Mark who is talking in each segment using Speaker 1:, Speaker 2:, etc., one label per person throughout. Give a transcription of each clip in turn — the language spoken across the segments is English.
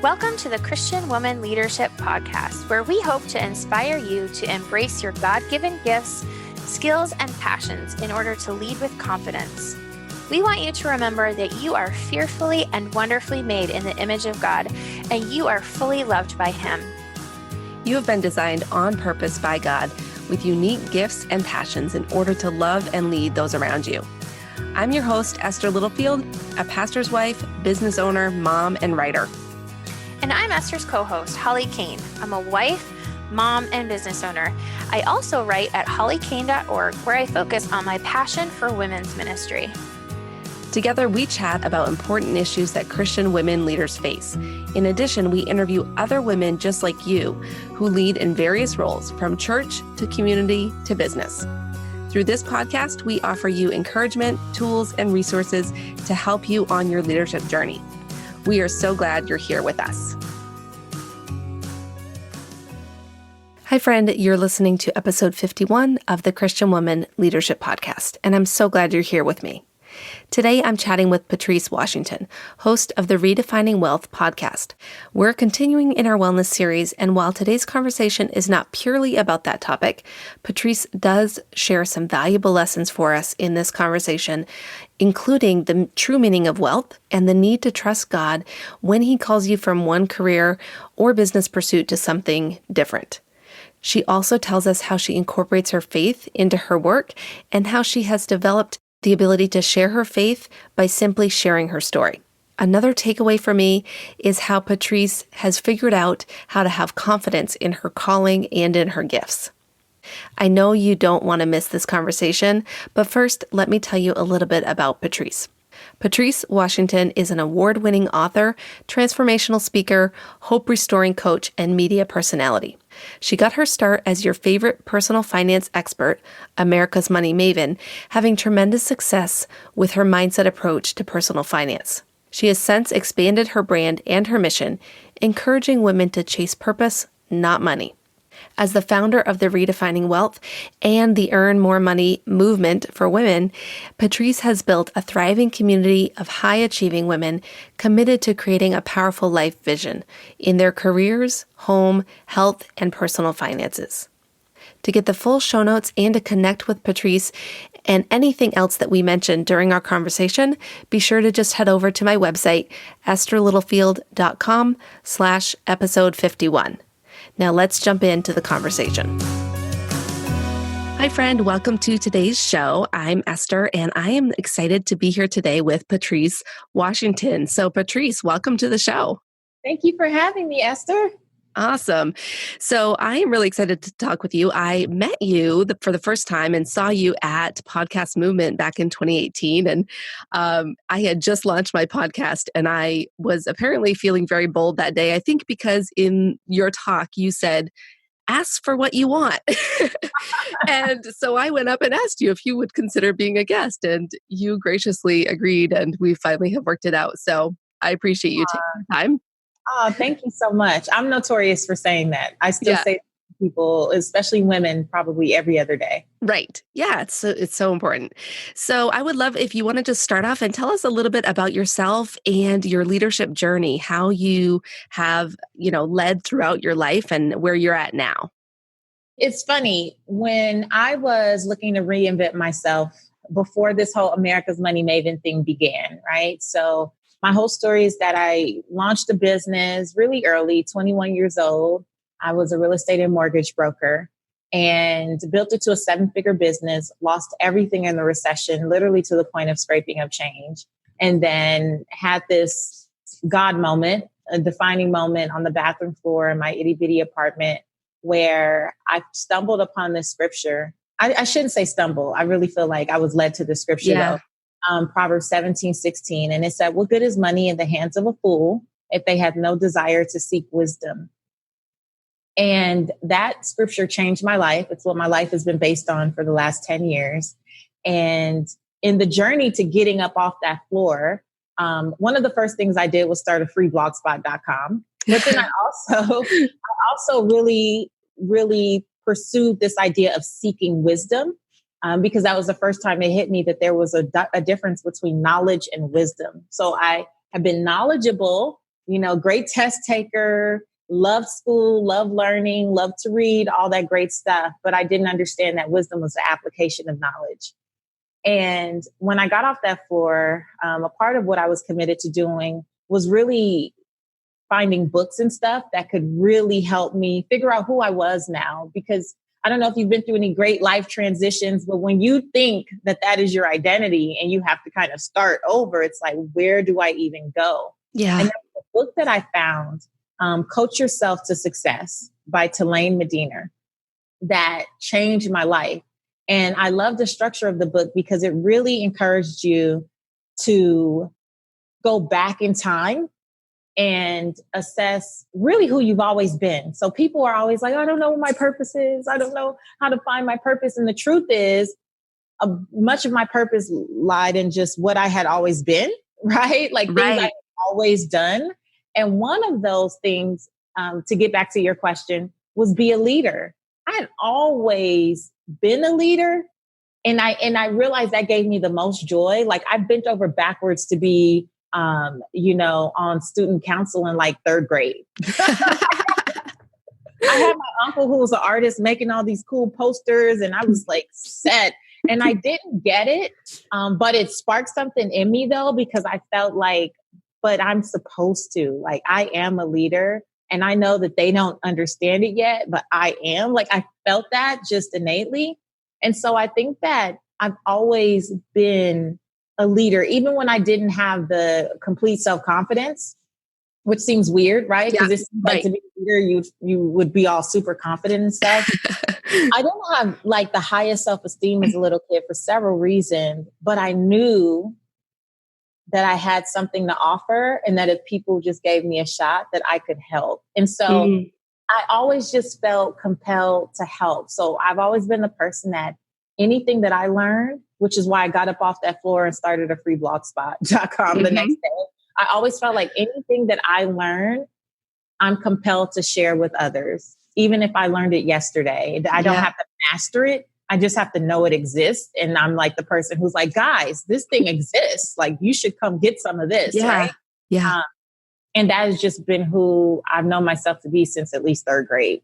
Speaker 1: Welcome to the Christian Woman Leadership Podcast, where we hope to inspire you to embrace your God-given gifts, skills, and passions in order to lead with confidence. We want you to remember that you are fearfully and wonderfully made in the image of God, and you are fully loved by Him.
Speaker 2: You have been designed on purpose by God with unique gifts and passions in order to love and lead those around you. I'm your host, Esther Littlefield, a pastor's wife, business owner, mom, and writer.
Speaker 1: And I'm Esther's co-host, Holly Kane. I'm a wife, mom, and business owner. I also write at hollykane.org, where I focus on my passion for women's ministry.
Speaker 2: Together, we chat about important issues that Christian women leaders face. In addition, we interview other women just like you who lead in various roles, from church to community to business. Through this podcast, we offer you encouragement, tools, and resources to help you on your leadership journey. We are so glad you're here with us. Hi, friend. You're listening to episode 51 of the Christian Woman Leadership Podcast, and I'm so glad you're here with me. Today, I'm chatting with Patrice Washington, host of the Redefining Wealth podcast. We're continuing in our wellness series, and while today's conversation is not purely about that topic, Patrice does share some valuable lessons for us in this conversation, including the true meaning of wealth and the need to trust God when He calls you from one career or business pursuit to something different. She also tells us how she incorporates her faith into her work and how she has developed the ability to share her faith by simply sharing her story. Another takeaway for me is how Patrice has figured out how to have confidence in her calling and in her gifts. I know you don't want to miss this conversation, but first, let me tell you a little bit about Patrice. Patrice Washington is an award-winning author, transformational speaker, hope-restoring coach, and media personality. She got her start as your favorite personal finance expert, America's Money Maven, having tremendous success with her mindset approach to personal finance. She has since expanded her brand and her mission, encouraging women to chase purpose, not money. As the founder of the Redefining Wealth and the Earn More Money movement for women, Patrice has built a thriving community of high-achieving women committed to creating a powerful life vision in their careers, home, health, and personal finances. To get the full show notes and to connect with Patrice and anything else that we mentioned during our conversation, be sure to just head over to my website, estherlittlefield.com/episode 51. Now let's jump into the conversation. Hi, friend. Welcome to today's show. I'm Esther, and I am excited to be here today with Patrice Washington. So, Patrice, welcome to the show.
Speaker 3: Thank you for having me, Esther.
Speaker 2: Awesome. So I am really excited to talk with you. I met you for the first time and saw you at Podcast Movement back in 2018. And I had just launched my podcast, and I was apparently feeling very bold that day. I think because in your talk, you said, ask for what you want. And so I went up and asked you if you would consider being a guest, and you graciously agreed, and we finally have worked it out. So I appreciate you taking the time.
Speaker 3: Oh, thank you so much. I'm notorious for saying that. I still say to people, especially women, probably every other day.
Speaker 2: Right. Yeah, it's so important. So I would love if you want to just start off and tell us a little bit about yourself and your leadership journey, how you have, led throughout your life and where you're at now.
Speaker 3: It's funny, when I was looking to reinvent myself before this whole America's Money Maven thing began, right? So my whole story is that I launched a business really early, 21 years old. I was a real estate and mortgage broker and built it to a 7-figure business, lost everything in the recession, literally to the point of scraping up change. And then had this God moment, a defining moment on the bathroom floor in my itty bitty apartment where I stumbled upon this scripture. I shouldn't say stumble. I really feel like I was led to the scripture though. Proverbs 17:16. And it said, what good is money in the hands of a fool if they have no desire to seek wisdom? And that scripture changed my life. It's what my life has been based on for the last 10 years. And in the journey to getting up off that floor, one of the first things I did was start a free blogspot.com. But then I also really, really pursued this idea of seeking wisdom. Because that was the first time it hit me that there was a difference between knowledge and wisdom. So I have been knowledgeable, great test taker, loved school, loved learning, loved to read, all that great stuff. But I didn't understand that wisdom was the application of knowledge. And when I got off that floor, a part of what I was committed to doing was really finding books and stuff that could really help me figure out who I was now. Because I don't know if you've been through any great life transitions, but when you think that that is your identity and you have to kind of start over, it's like, where do I even go?
Speaker 2: Yeah.
Speaker 3: And the book that I found, Coach Yourself to Success by Tulane Medina, that changed my life. And I love the structure of the book because it really encouraged you to go back in time and assess really who you've always been. So people are always like, I don't know what my purpose is. I don't know how to find my purpose. And the truth is, much of my purpose lied in just what I had always been, right? Like things I had always done. And one of those things, to get back to your question, was be a leader. I had always been a leader. And I realized that gave me the most joy. Like I bent over backwards to be on student council in like third grade. I had my uncle who was an artist making all these cool posters and I was like set and I didn't get it. But it sparked something in me though, because I felt like, but I'm supposed to, like, I am a leader and I know that they don't understand it yet, but I am. Like I felt that just innately. And so I think that I've always been a leader, even when I didn't have the complete self-confidence, which seems weird, right? Because it seems like to be a leader, you would be all super confident and stuff. I don't have like the highest self-esteem as a little kid for several reasons, but I knew that I had something to offer and that if people just gave me a shot, that I could help. And so I always just felt compelled to help. So I've always been the person that anything that I learned, which is why I got up off that floor and started a freeblogspot.com the next day. I always felt like anything that I learned, I'm compelled to share with others, even if I learned it yesterday. I don't have to master it. I just have to know it exists. And I'm like the person who's like, guys, this thing exists. Like you should come get some of this. Right.
Speaker 2: Yeah.
Speaker 3: And that has just been who I've known myself to be since at least third grade.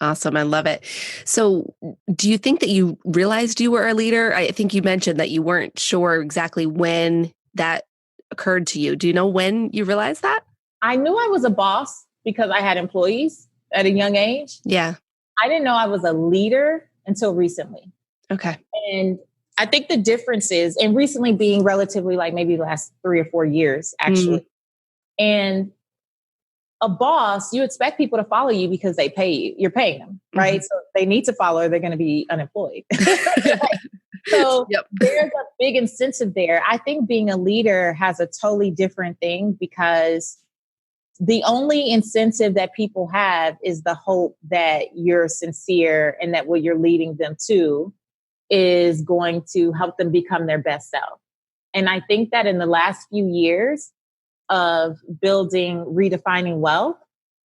Speaker 2: Awesome. I love it. So do you think that you realized you were a leader? I think you mentioned that you weren't sure exactly when that occurred to you. Do you know when you realized that?
Speaker 3: I knew I was a boss because I had employees at a young age.
Speaker 2: Yeah.
Speaker 3: I didn't know I was a leader until recently.
Speaker 2: Okay.
Speaker 3: And I think the difference is, and recently being relatively like maybe the last 3 or 4 years, actually. And a boss, you expect people to follow you because they pay you. You're paying them, right? So if they need to follow, or they're going to be unemployed. So there's a big incentive there. I think being a leader has a totally different thing because the only incentive that people have is the hope that you're sincere and that what you're leading them to is going to help them become their best self. And I think that in the last few years of building Redefining Wealth,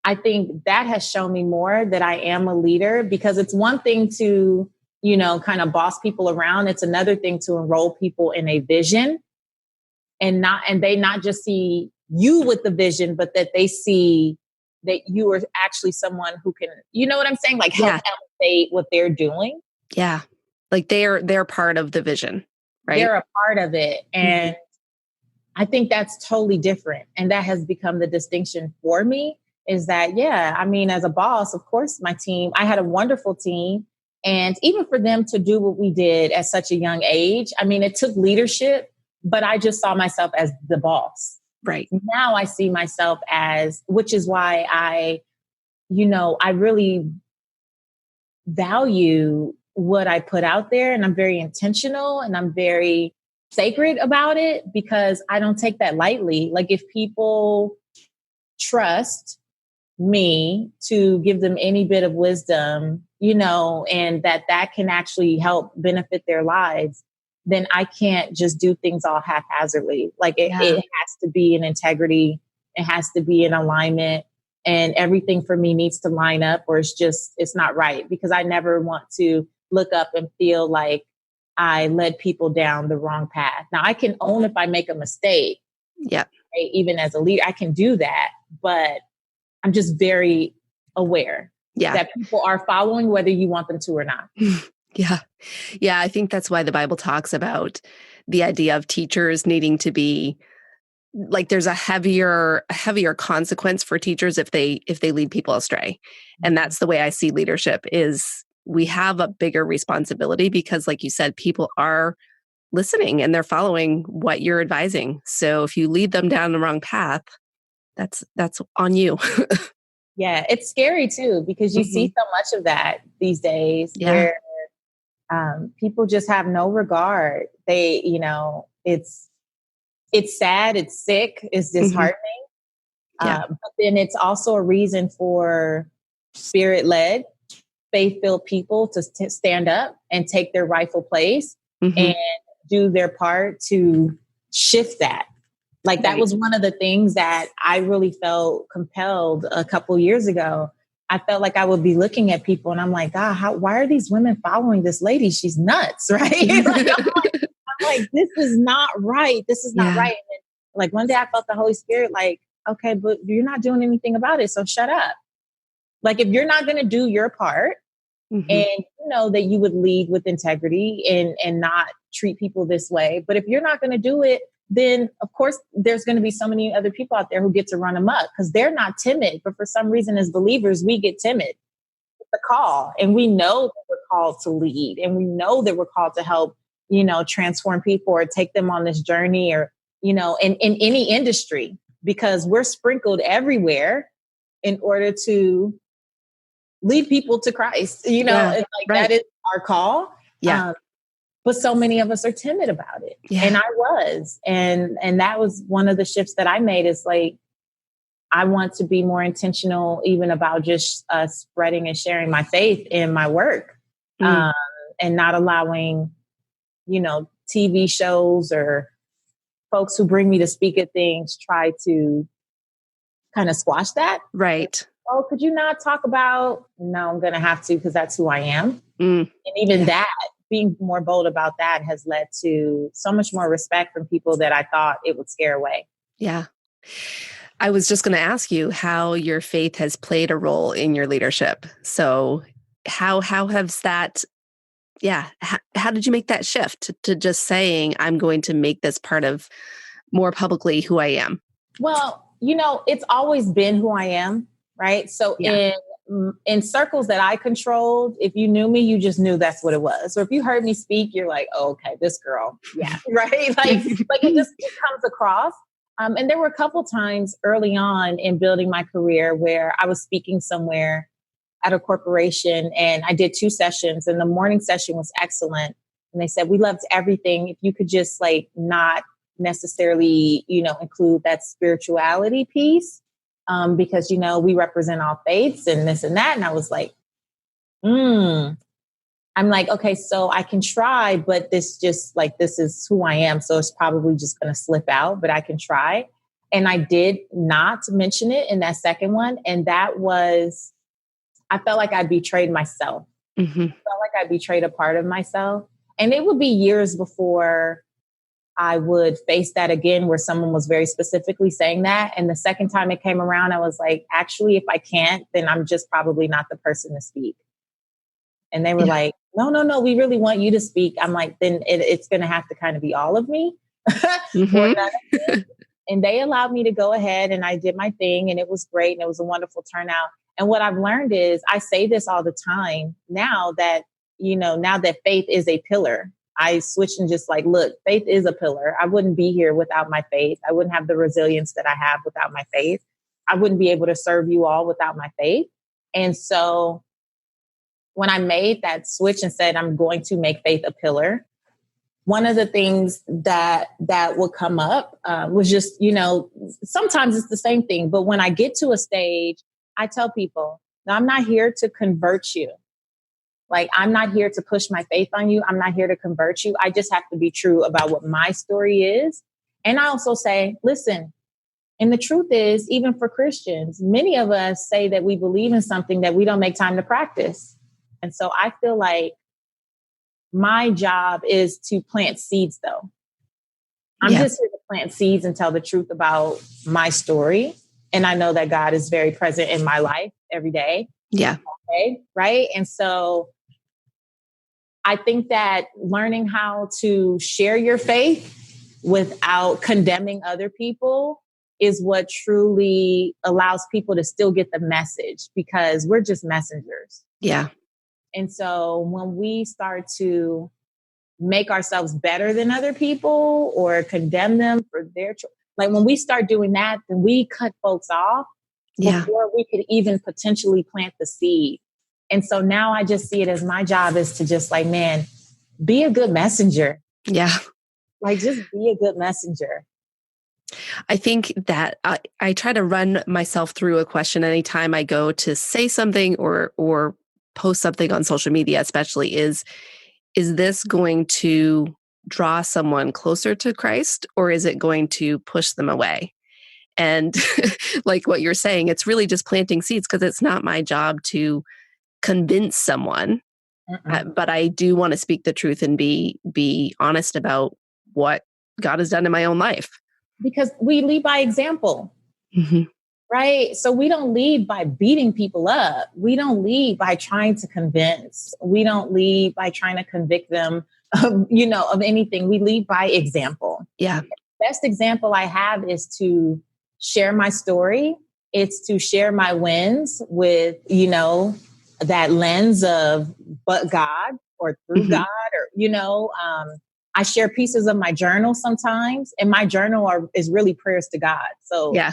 Speaker 3: I think that has shown me more that I am a leader, because it's one thing to, kind of boss people around. It's another thing to enroll people in a vision and they not just see you with the vision, but that they see that you are actually someone who can, you know what I'm saying? Like help elevate what they're doing.
Speaker 2: Yeah. Like they're part of the vision, right? They're
Speaker 3: a part of it. And I think that's totally different. And that has become the distinction for me is that, as a boss, of course, my team, I had a wonderful team. And even for them to do what we did at such a young age, it took leadership, but I just saw myself as the boss.
Speaker 2: Right.
Speaker 3: Now I see myself as, which is why I really value what I put out there, and I'm very intentional and I'm very sacred about it because I don't take that lightly. Like if people trust me to give them any bit of wisdom, and that can actually help benefit their lives, then I can't just do things all haphazardly. Like it has to be in integrity. It has to be in alignment, and everything for me needs to line up, or it's not right, because I never want to look up and feel like I led people down the wrong path. Now I can own if I make a mistake.
Speaker 2: Yeah.
Speaker 3: right? Even as a leader, I can do that, but I'm just very aware that people are following whether you want them to or not.
Speaker 2: Yeah. Yeah. I think that's why the Bible talks about the idea of teachers needing to be like, there's a heavier consequence for teachers if they lead people astray. And that's the way I see leadership is we have a bigger responsibility because, like you said, people are listening and they're following what you're advising. So if you lead them down the wrong path, that's on you.
Speaker 3: Yeah, it's scary too, because you see so much of that these days where people just have no regard. They, it's sad, it's sick, it's disheartening. But then it's also a reason for spirit-led, faith-filled people to stand up and take their rightful place and do their part to shift that. Like that was one of the things that I really felt compelled a couple years ago. I felt like I would be looking at people and I'm like, God, why are these women following this lady? She's nuts, right? I'm like, this is not right. This is not right. And then, like one day I felt the Holy Spirit like, okay, but you're not doing anything about it. So shut up. Like if you're not going to do your part and you know that you would lead with integrity and not treat people this way. But if you're not going to do it, then of course there's going to be so many other people out there who get to run amok because they're not timid. But for some reason as believers, we get timid with the call and we know that we're called to lead and we know that we're called to help, transform people or take them on this journey or, in any industry because we're sprinkled everywhere in order to lead people to Christ, it's like that is our call.
Speaker 2: Yeah.
Speaker 3: But so many of us are timid about it. Yeah. And I was, and that was one of the shifts that I made is like, I want to be more intentional even about just spreading and sharing my faith in my work and not allowing, TV shows or folks who bring me to speak at things try to kind of squash that.
Speaker 2: Right.
Speaker 3: Oh, could you not talk about, no, I'm going to have to, because that's who I am. And even that, being more bold about that has led to so much more respect from people that I thought it would scare away.
Speaker 2: Yeah. I was just going to ask you how your faith has played a role in your leadership. So how has that, how did you make that shift to just saying, I'm going to make this part of more publicly who I am?
Speaker 3: Well, it's always been who I am, right? So in circles that I controlled, if you knew me, you just knew that's what it was. Or if you heard me speak, you're like, oh, okay, this girl. Yeah. Right. Like it comes across. And there were a couple times early on in building my career where I was speaking somewhere at a corporation and I did 2 sessions and the morning session was excellent. And they said, we loved everything. If you could just like not necessarily, include that spirituality piece. Because, we represent all faiths and this and that. And I was like, I'm like, okay, so I can try, but this is who I am. So it's probably just going to slip out, but I can try. And I did not mention it in that second one. And that was, I felt like I betrayed myself. I felt like I betrayed a part of myself. And it would be years before I would face that again, where someone was very specifically saying that. And the second time it came around, I was like, actually, if I can't, then I'm just probably not the person to speak. And they were like, no, we really want you to speak. I'm like, then it's going to have to kind of be all of me. Or none of me. And they allowed me to go ahead and I did my thing and it was great. And it was a wonderful turnout. And what I've learned is I say this all the time now that faith is a pillar. I switched and just like, look, faith is a pillar. I wouldn't be here without my faith. I wouldn't have the resilience that I have without my faith. I wouldn't be able to serve you all without my faith. And so when I made that switch and said, I'm going to make faith a pillar, one of the things that would come up was just, sometimes it's the same thing. But when I get to a stage, I tell people, no, I'm not here to convert you. Like, I'm not here to push my faith on you. I'm not here to convert you. I just have to be true about what my story is. And I also say, listen, and the truth is, even for Christians, many of us say that we believe in something that we don't make time to practice. And so I feel like my job is to plant seeds, though. I'm just here to plant seeds and tell the truth about my story. And I know that God is very present in my life every day.
Speaker 2: Yeah.
Speaker 3: Okay, right. And so I think that learning how to share your faith without condemning other people is what truly allows people to still get the message, because we're just messengers.
Speaker 2: Yeah.
Speaker 3: And so when we start to make ourselves better than other people or condemn them for their like when we start doing that, then we cut folks off before we could even potentially plant the seed. And so now I just see it as my job is to just like, man, be a good messenger.
Speaker 2: Yeah.
Speaker 3: Like, just be a good messenger.
Speaker 2: I think that I try to run myself through a question anytime I go to say something or post something on social media, especially is this going to draw someone closer to Christ, or is it going to push them away? And like what you're saying, it's really just planting seeds, because it's not my job to convince someone, but I do want to speak the truth and be honest about what God has done in my own life.
Speaker 3: Because we lead by example, right? So we don't lead by beating people up. We don't lead by trying to convince. We don't lead by trying to convict them of, of anything. We lead by example.
Speaker 2: Yeah.
Speaker 3: The best example I have is to share my story. It's to share my wins with, that lens of but God or through God, or, I share pieces of my journal sometimes, and my journal is really prayers to God. So
Speaker 2: yeah,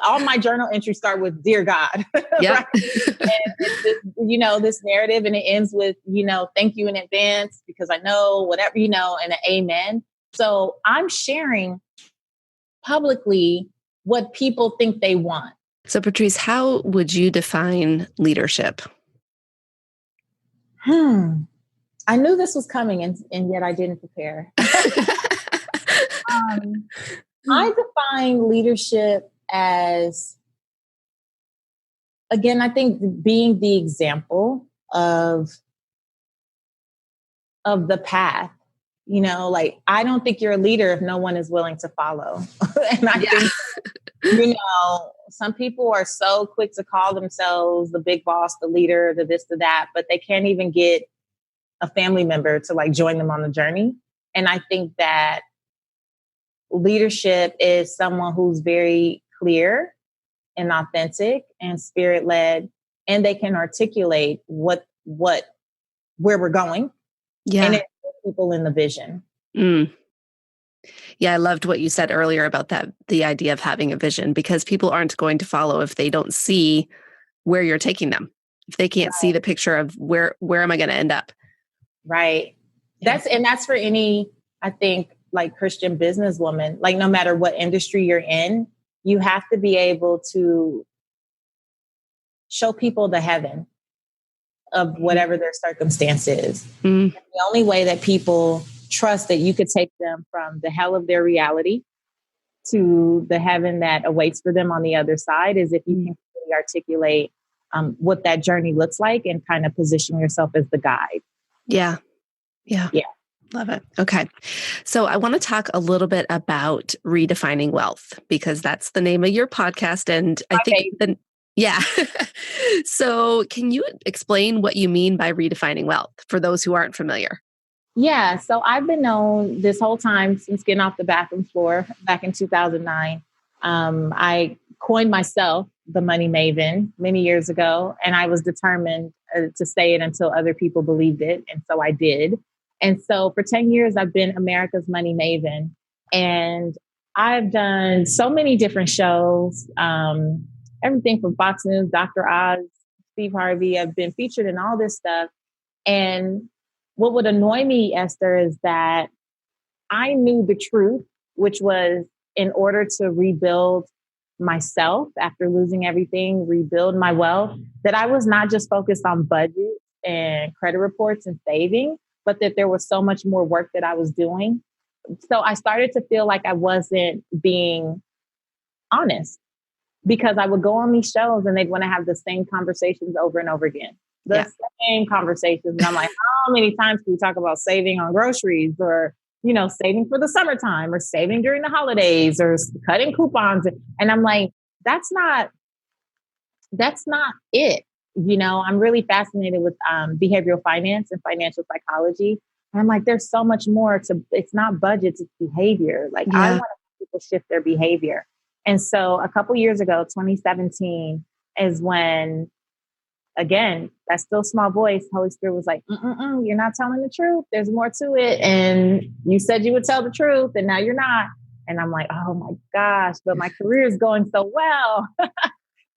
Speaker 3: all my journal entries start with "Dear God,"
Speaker 2: yeah,
Speaker 3: right? And it's this narrative, and it ends with "Thank you in advance because I know whatever and an amen." So I'm sharing publicly what people think they want.
Speaker 2: So Patrice, how would you define leadership?
Speaker 3: I knew this was coming, and yet I didn't prepare. I define leadership as, again, I think being the example of the path. Like, I don't think you're a leader if no one is willing to follow. And I think, some people are so quick to call themselves the big boss, the leader, the this, the that, but they can't even get a family member to like join them on the journey. And I think that leadership is someone who's very clear and authentic and spirit led, and they can articulate where we're going.
Speaker 2: Yeah.
Speaker 3: And it puts people in the vision.
Speaker 2: Yeah, I loved what you said earlier about that, the idea of having a vision, because people aren't going to follow if they don't see where you're taking them. If they can't see the picture of where am I going to end up?
Speaker 3: Right. Yeah. That's for any, I think, like Christian businesswoman, like no matter what industry you're in, you have to be able to show people the heaven of whatever their circumstance is. The only way that people trust that you could take them from the hell of their reality to the heaven that awaits for them on the other side is if you can really articulate what that journey looks like and kind of position yourself as the guide.
Speaker 2: Yeah. Love it. Okay. So I want to talk a little bit about redefining wealth, because that's the name of your podcast. And I think So can you explain what you mean by redefining wealth for those who aren't familiar?
Speaker 3: Yeah. So I've been known this whole time since getting off the bathroom floor back in 2009. I coined myself the Money Maven many years ago, and I was determined to say it until other people believed it. And so I did. And so for 10 years, I've been America's Money Maven. And I've done so many different shows, everything from Fox News, Dr. Oz, Steve Harvey. I've been featured in all this stuff. And what would annoy me, Esther, is that I knew the truth, which was in order to rebuild myself after losing everything, rebuild my wealth, that I was not just focused on budget and credit reports and saving, but that there was so much more work that I was doing. So I started to feel like I wasn't being honest, because I would go on these shows and they'd want to have the same conversations over and over again. The same conversations. And I'm like, how many times can we talk about saving on groceries or, saving for the summertime or saving during the holidays or cutting coupons. And I'm like, that's not it. I'm really fascinated with behavioral finance and financial psychology. And I'm like, there's so much more it's not budgets, it's behavior. Like I want people shift their behavior. And so a couple years ago, 2017 is when, again, that still small voice, Holy Spirit was like, you're not telling the truth. There's more to it. And you said you would tell the truth and now you're not. And I'm like, oh my gosh, but my career is going so well.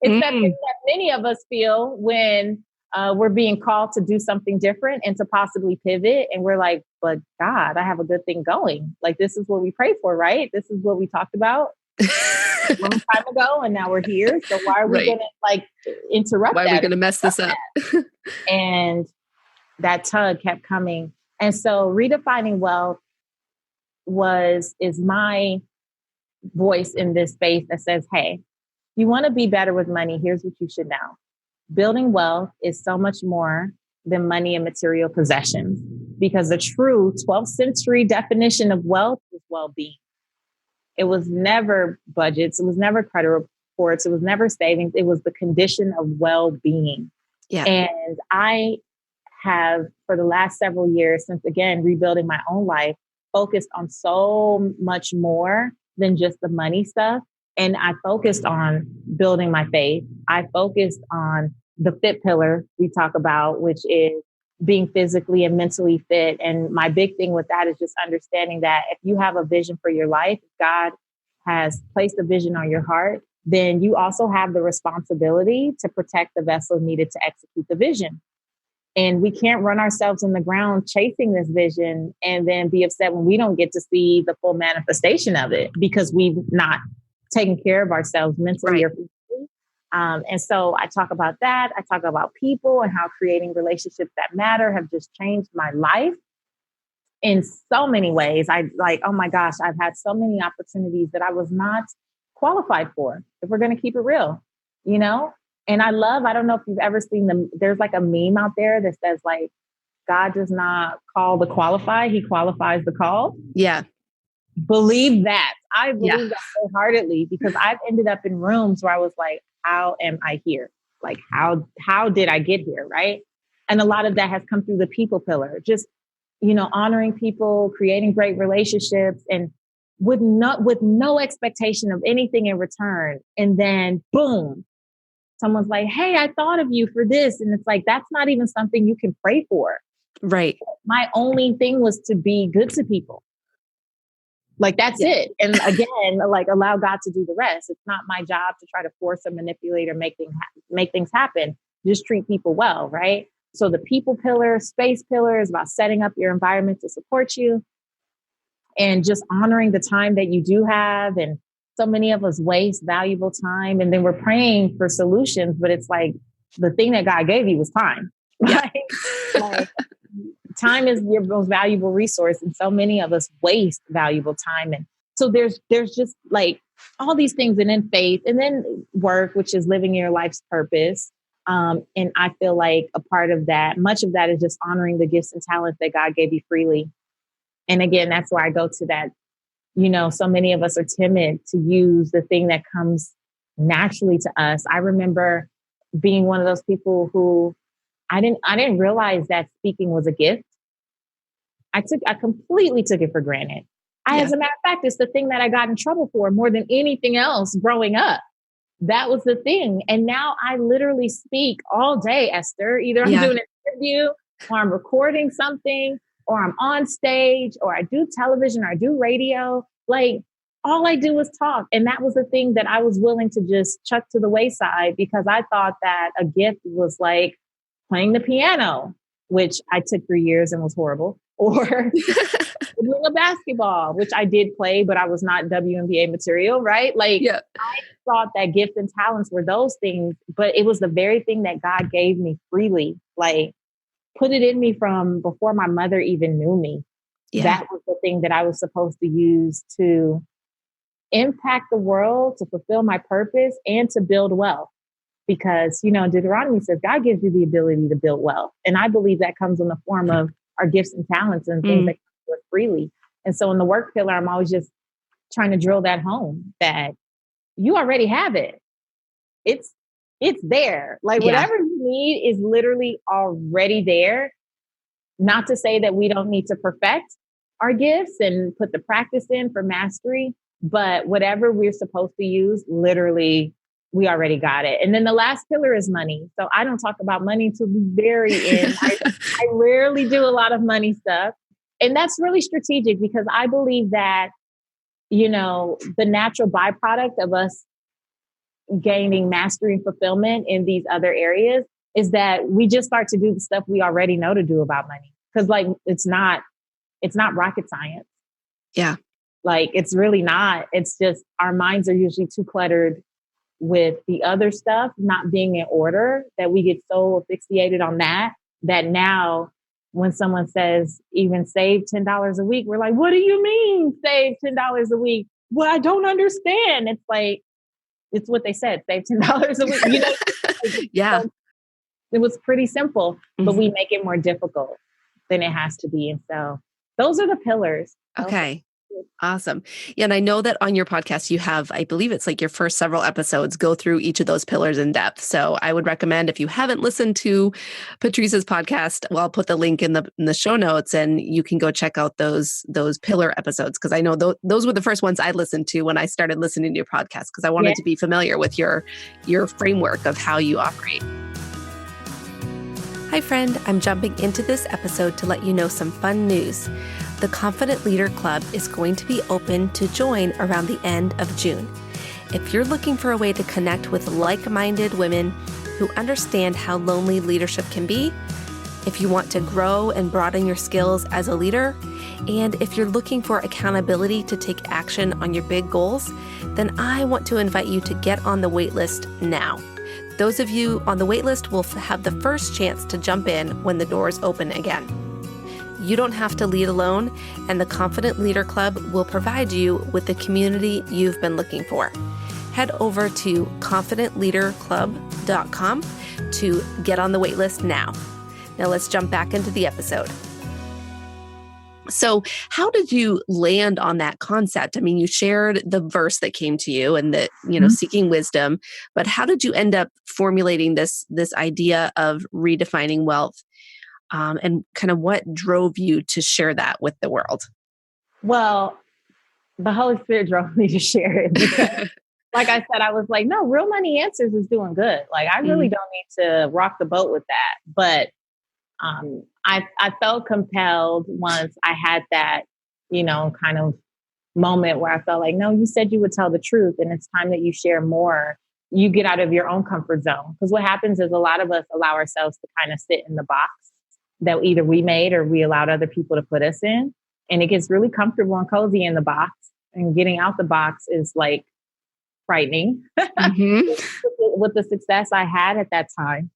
Speaker 3: It's that thing that many of us feel when we're being called to do something different and to possibly pivot. And we're like, but God, I have a good thing going. Like, this is what we prayed for, right? This is what we talked about a long time ago. And now we're here. So why are we going to interrupt that?
Speaker 2: Why are we going to mess this up?
Speaker 3: And that tug kept coming. And so redefining wealth is my voice in this space that says, hey, you want to be better with money. Here's what you should know. Building wealth is so much more than money and material possessions, because the true 12th century definition of wealth is well-being. It was never budgets. It was never credit reports. It was never savings. It was the condition of well-being.
Speaker 2: Yeah.
Speaker 3: And I have, for the last several years, since again, rebuilding my own life, focused on so much more than just the money stuff. And I focused on building my faith. I focused on the fit pillar we talk about, which is being physically and mentally fit. And my big thing with that is just understanding that if you have a vision for your life, God has placed a vision on your heart, then you also have the responsibility to protect the vessel needed to execute the vision. And we can't run ourselves in the ground chasing this vision and then be upset when we don't get to see the full manifestation of it because we've not taking care of ourselves mentally or physically. And so I talk about that. I talk about people and how creating relationships that matter have just changed my life in so many ways. Oh my gosh, I've had so many opportunities that I was not qualified for, if we're going to keep it real, And I don't know if you've ever seen there's like a meme out there that says like, God does not call the qualified, he qualifies the called.
Speaker 2: Yeah.
Speaker 3: Believe that. I believe that wholeheartedly, because I've ended up in rooms where I was like, how am I here? Like, how did I get here? Right. And a lot of that has come through the people pillar, just, honoring people, creating great relationships and with no expectation of anything in return. And then boom, someone's like, hey, I thought of you for this. And it's like, that's not even something you can pray for.
Speaker 2: Right.
Speaker 3: My only thing was to be good to people. Like, that's it. And again, like, allow God to do the rest. It's not my job to try to force or manipulate or make things happen. Just treat people well, right? So the people pillar, space pillar is about setting up your environment to support you and just honoring the time that you do have. And so many of us waste valuable time. And then we're praying for solutions, but it's like the thing that God gave you was time, right? Like, time is your most valuable resource. And so many of us waste valuable time. And so there's just like all these things, and then faith, and then work, which is living your life's purpose. And I feel like a part of that, much of that is just honoring the gifts and talents that God gave you freely. And again, that's where I go to that, so many of us are timid to use the thing that comes naturally to us. I remember being one of those people who I didn't realize that speaking was a gift. I completely took it for granted. As a matter of fact, it's the thing that I got in trouble for more than anything else growing up. That was the thing. And now I literally speak all day, Esther. Either I'm doing an interview or I'm recording something or I'm on stage or I do television or I do radio. Like, all I do is talk. And that was the thing that I was willing to just chuck to the wayside because I thought that a gift was like playing the piano, which I took 3 years and was horrible, or doing a basketball, which I did play, but I was not WNBA material, right? Like, I thought that gifts and talents were those things, but it was the very thing that God gave me freely, like put it in me from before my mother even knew me. That was the thing that I was supposed to use to impact the world, to fulfill my purpose, and to build wealth. Because, Deuteronomy says God gives you the ability to build wealth. And I believe that comes in the form of our gifts and talents and things that come to us freely. And so in the work pillar, I'm always just trying to drill that home that you already have it. It's there. Like whatever you need is literally already there. Not to say that we don't need to perfect our gifts and put the practice in for mastery, but whatever we're supposed to use, literally, we already got it. And then the last pillar is money. So I don't talk about money till the very end. I rarely do a lot of money stuff. And that's really strategic because I believe that, the natural byproduct of us gaining mastery and fulfillment in these other areas is that we just start to do the stuff we already know to do about money. Because it's not rocket science.
Speaker 2: Yeah.
Speaker 3: It's really not. It's just our minds are usually too cluttered with the other stuff not being in order that we get so asphyxiated on that now when someone says even save $10 a week, we're like, what do you mean save $10 a week? Well, I don't understand. It's like, it's what they said, save $10 a week.
Speaker 2: Yeah.
Speaker 3: So it was pretty simple, but
Speaker 2: Mm-hmm.
Speaker 3: we make it more difficult than it has to be. And so those are the pillars.
Speaker 2: Okay. Awesome. Yeah. And I know that on your podcast, you have, I believe it's like your first several episodes go through each of those pillars in depth. So I would recommend if you haven't listened to Patrice's podcast, well, I'll put the link in the show notes and you can go check out those pillar episodes. Cause I know those were the first ones I listened to when I started listening to your podcast, because I wanted to be familiar with your framework of how you operate. Hi, friend. I'm jumping into this episode to let you know some fun news. The Confident Leader Club is going to be open to join around the end of June. If you're looking for a way to connect with like-minded women who understand how lonely leadership can be, if you want to grow and broaden your skills as a leader, and if you're looking for accountability to take action on your big goals, then I want to invite you to get on the waitlist now. Those of you on the waitlist will have the first chance to jump in when the doors open again. You don't have to lead alone, and the Confident Leader Club will provide you with the community you've been looking for. Head over to confidentleaderclub.com to get on the waitlist now. Now let's jump back into the episode. So how did you land on that concept? I mean, you shared the verse that came to you and that, seeking wisdom, but how did you end up formulating this idea of redefining wealth? And kind of what drove you to share that with the world?
Speaker 3: Well, the Holy Spirit drove me to share it because, like I said, I was like, no, Real Money Answers is doing good. Like, I really don't need to rock the boat with that. But I felt compelled once I had that, kind of moment where I felt like, no, you said you would tell the truth and it's time that you share more. You get out of your own comfort zone. Because what happens is a lot of us allow ourselves to kind of sit in the box that either we made or we allowed other people to put us in. And it gets really comfortable and cozy in the box. And getting out the box is like frightening. Mm-hmm. With the success I had at that time,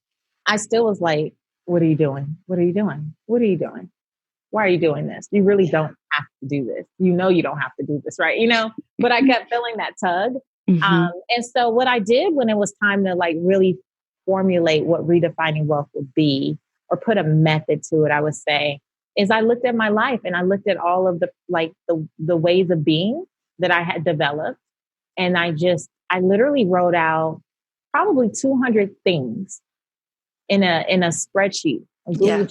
Speaker 3: I still was like, what are you doing? What are you doing? What are you doing? Why are you doing this? You really don't have to do this. You don't have to do this, right? But I kept feeling that tug. Mm-hmm. And so what I did when it was time to really formulate what redefining wealth would be, or put a method to it, I would say, is I looked at my life and I looked at all of the ways of being that I had developed. And I literally wrote out probably 200 things in a spreadsheet. Yeah.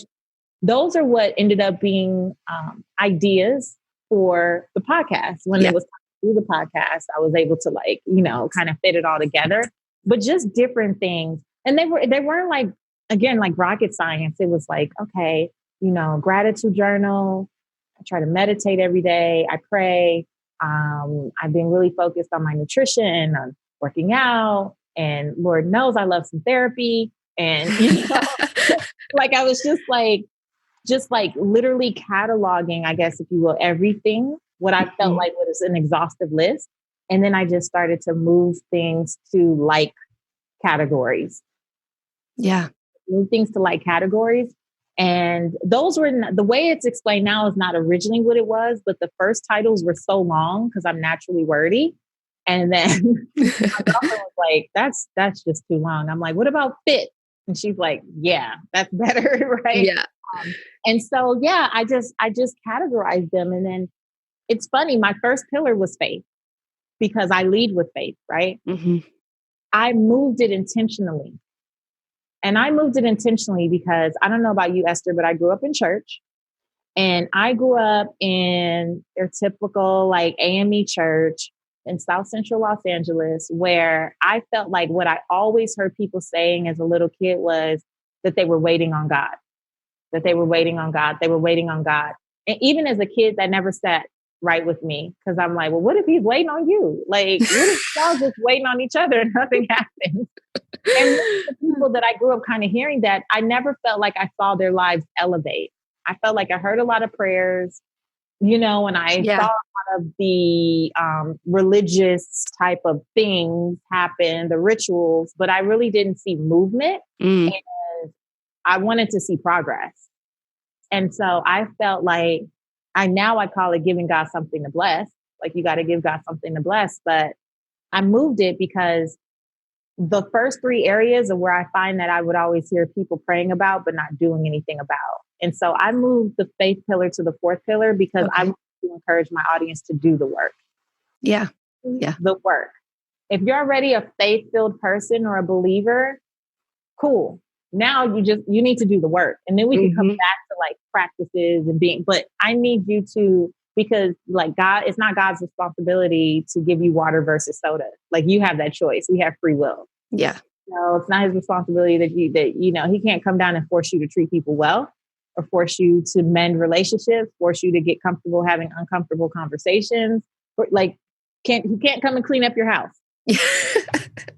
Speaker 3: Those are what ended up being ideas for the podcast. When it was time to do the podcast, I was able to kind of fit it all together, but just different things. And they weren't again, like rocket science. It was like, okay, gratitude journal. I try to meditate every day. I pray. I've been really focused on my nutrition, on working out, and Lord knows I love some therapy. And, I was just literally cataloging, I guess, if you will, everything, what I felt like was an exhaustive list. And then I just started to move things to categories.
Speaker 2: Yeah.
Speaker 3: Move things to categories. And those were the way it's explained now is not originally what it was, but the first titles were so long because I'm naturally wordy. And then my girlfriend was like, that's just too long. I'm like, what about fit? And she's like, yeah, that's better. Right.
Speaker 2: Yeah.
Speaker 3: And so, I just categorized them. And then it's funny. My first pillar was faith because I lead with faith, right?
Speaker 2: Mm-hmm.
Speaker 3: I moved it intentionally. And I moved it intentionally because I don't know about you, Esther, but I grew up in church. And I grew up in your typical like AME church in South Central Los Angeles, where I felt like what I always heard people saying as a little kid was that they were waiting on God, that they were waiting on God, they were waiting on God. And even as a kid, that never sat right with me because I'm like, well, what if he's waiting on you? Like, what if y'all just waiting on each other and nothing happens? And the people that I grew up kind of hearing that, I never felt like I saw their lives elevate. I felt like I heard a lot of prayers, and I saw a lot of the religious type of things happen, the rituals, but I really didn't see movement. And I wanted to see progress. And so I felt like I call it giving God something to bless. Like you got to give God something to bless. But I moved it because the first three areas are where I find that I would always hear people praying about, but not doing anything about. And so I moved the faith pillar to the fourth pillar because I want to encourage my audience to do the work.
Speaker 2: Yeah.
Speaker 3: The work. If you're already a faith-filled person or a believer, cool. Now you need to do the work. And then we can come back to like practices and but I need you to, because like God, it's not God's responsibility to give you water versus soda. Like you have that choice. We have free will.
Speaker 2: Yeah.
Speaker 3: No, it's not his responsibility that he can't come down and force you to treat people well or force you to mend relationships, force you to get comfortable having uncomfortable conversations. Like he can't come and clean up your house.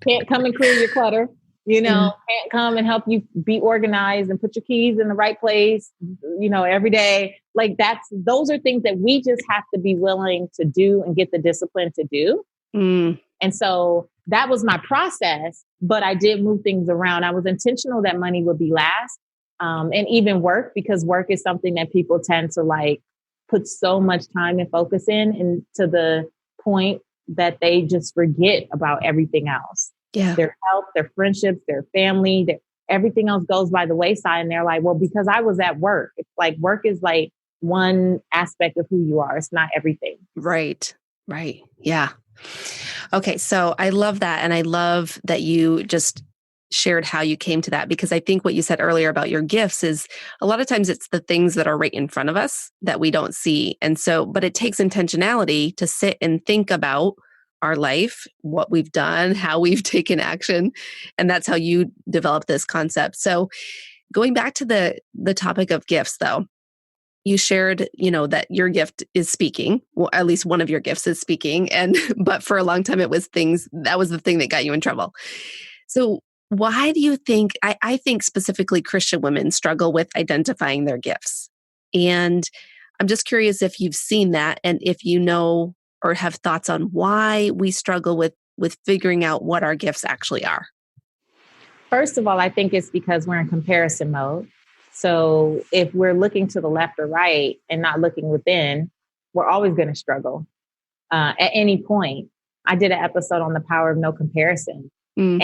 Speaker 3: Can't come and clear your clutter. Can't come and help you be organized and put your keys in the right place, every day. Like those are things that we just have to be willing to do and get the discipline to do. And so that was my process, but I did move things around. I was intentional that money would be last. And even work, because work is something that people tend to like put so much time and focus in, and to the point that they just forget about everything else.
Speaker 2: Yeah.
Speaker 3: Their health, their friendships, their family, everything else goes by the wayside. And they're like, well, because I was at work. It's like work is like one aspect of who you are. It's not everything.
Speaker 2: Right. Yeah. Okay. So I love that. And I love that you just shared how you came to that, because I think what you said earlier about your gifts is a lot of times it's the things that are right in front of us that we don't see. And so, but it takes intentionality to sit and think about our life, what we've done, how we've taken action. And that's how you develop this concept. So going back to the topic of gifts though, you shared, that your gift is speaking. Well, at least one of your gifts is speaking. But for a long time, it was that was the thing that got you in trouble. So why do you think, I think specifically Christian women struggle with identifying their gifts? And I'm just curious if you've seen that and if you know or have thoughts on why we struggle with figuring out what our gifts actually are.
Speaker 3: First of all, I think it's because we're in comparison mode. So if we're looking to the left or right and not looking within, we're always going to struggle at any point. I did an episode on the power of no comparison. And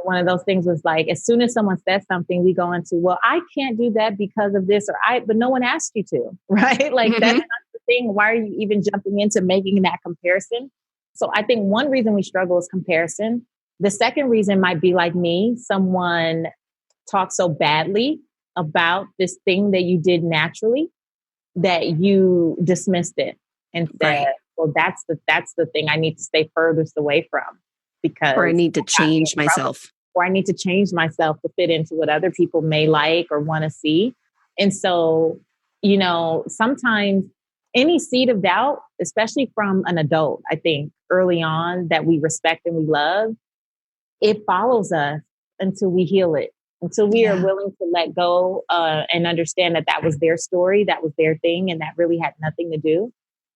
Speaker 3: one of those things was like, as soon as someone says something, we go into, well, I can't do that because of this, but no one asked you to, right? Like that's not the thing. Why are you even jumping into making that comparison? So I think one reason we struggle is comparison. The second reason might be like me, someone talks so badly about this thing that you did naturally that you dismissed it and said, well, that's the thing I need to stay furthest away from, because
Speaker 2: or I need to change myself,
Speaker 3: or I need to change myself to fit into what other people may like or want to see. And so, sometimes any seed of doubt, especially from an adult, I think early on that we respect and we love, it follows us until we heal it. Until we are willing to let go and understand that was their story, that was their thing, and that really had nothing to do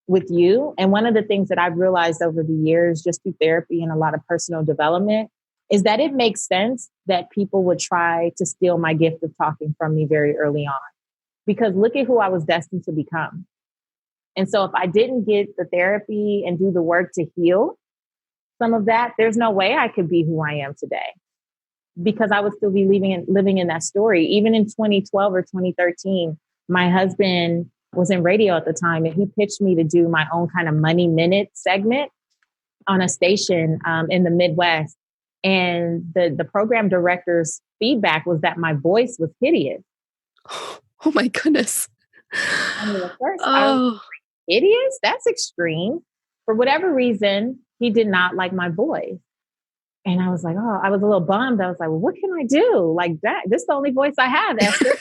Speaker 3: with you. And one of the things that I've realized over the years, just through therapy and a lot of personal development, is that it makes sense that people would try to steal my gift of talking from me very early on. Because look at who I was destined to become. And so if I didn't get the therapy and do the work to heal some of that, there's no way I could be who I am today. Because I would still be living in that story. Even in 2012 or 2013, my husband was in radio at the time, and he pitched me to do my own kind of Money Minute segment on a station in the Midwest. And the program director's feedback was that my voice was hideous.
Speaker 2: Oh my goodness.
Speaker 3: I mean, at first I was like, hideous? That's extreme. For whatever reason, he did not like my voice. And I was like, oh, I was a little bummed. I was like, well, what can I do? Like that, this is the only voice I have, Esther.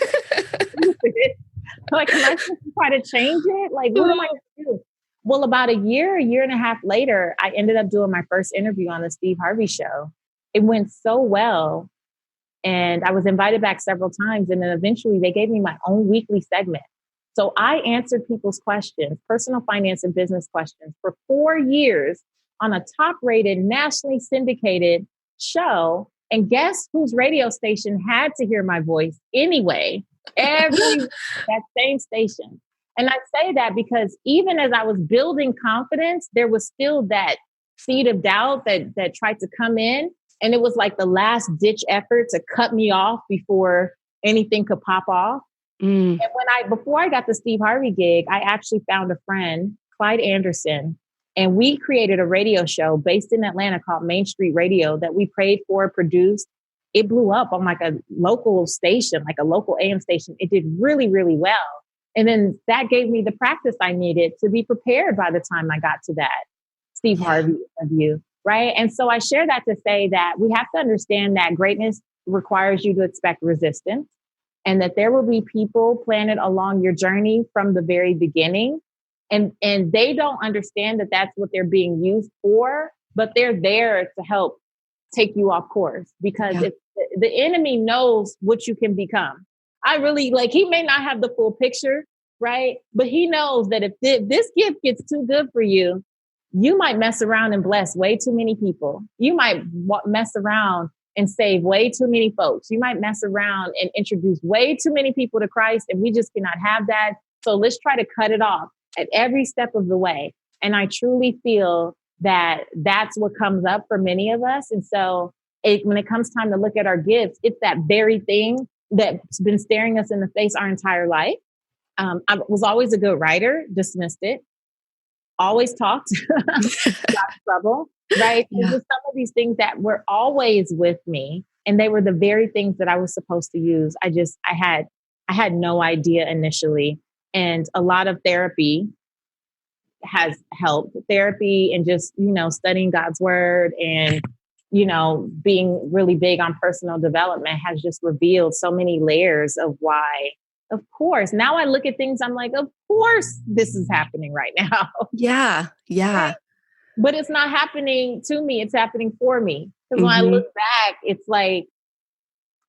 Speaker 3: Like, am I supposed to try to change it? Like, what am I going to do? Well, about a year and a half later, I ended up doing my first interview on the Steve Harvey show. It went so well. And I was invited back several times. And then eventually they gave me my own weekly segment. So I answered people's questions, personal finance and business questions, for 4 years on a top-rated, nationally syndicated show. And guess whose radio station had to hear my voice anyway? That same station. And I say that because even as I was building confidence, there was still that seed of doubt that tried to come in. And it was like the last ditch effort to cut me off before anything could pop off. And before I got the Steve Harvey gig, I actually found a friend, Clyde Anderson, and we created a radio show based in Atlanta called Main Street Radio that we prayed for, produced. It blew up on like a local station, like a local AM station. It did really, really well. And then that gave me the practice I needed to be prepared by the time I got to that Steve Harvey interview, right? And so I share that to say that we have to understand that greatness requires you to expect resistance, and that there will be people planted along your journey from the very beginning. And they don't understand that that's what they're being used for, but they're there to help take you off course, because if the enemy knows what you can become. He may not have the full picture, right? But he knows that if this gift gets too good for you, you might mess around and bless way too many people. You might mess around and save way too many folks. You might mess around and introduce way too many people to Christ, and we just cannot have that. So let's try to cut it off at every step of the way. And I truly feel that that's what comes up for many of us. And so when it comes time to look at our gifts, it's that very thing that's been staring us in the face our entire life. I was always a good writer, dismissed it, always talked, got in trouble, right? Yeah. Some of these things that were always with me, and they were the very things that I was supposed to use. I had no idea initially. And a lot of therapy has helped. Therapy and just, studying God's word and, being really big on personal development has just revealed so many layers of why. Of course. Now I look at things, I'm like, of course this is happening right now.
Speaker 2: Yeah. Yeah.
Speaker 3: Right? But it's not happening to me. It's happening for me. Because when I look back, it's like,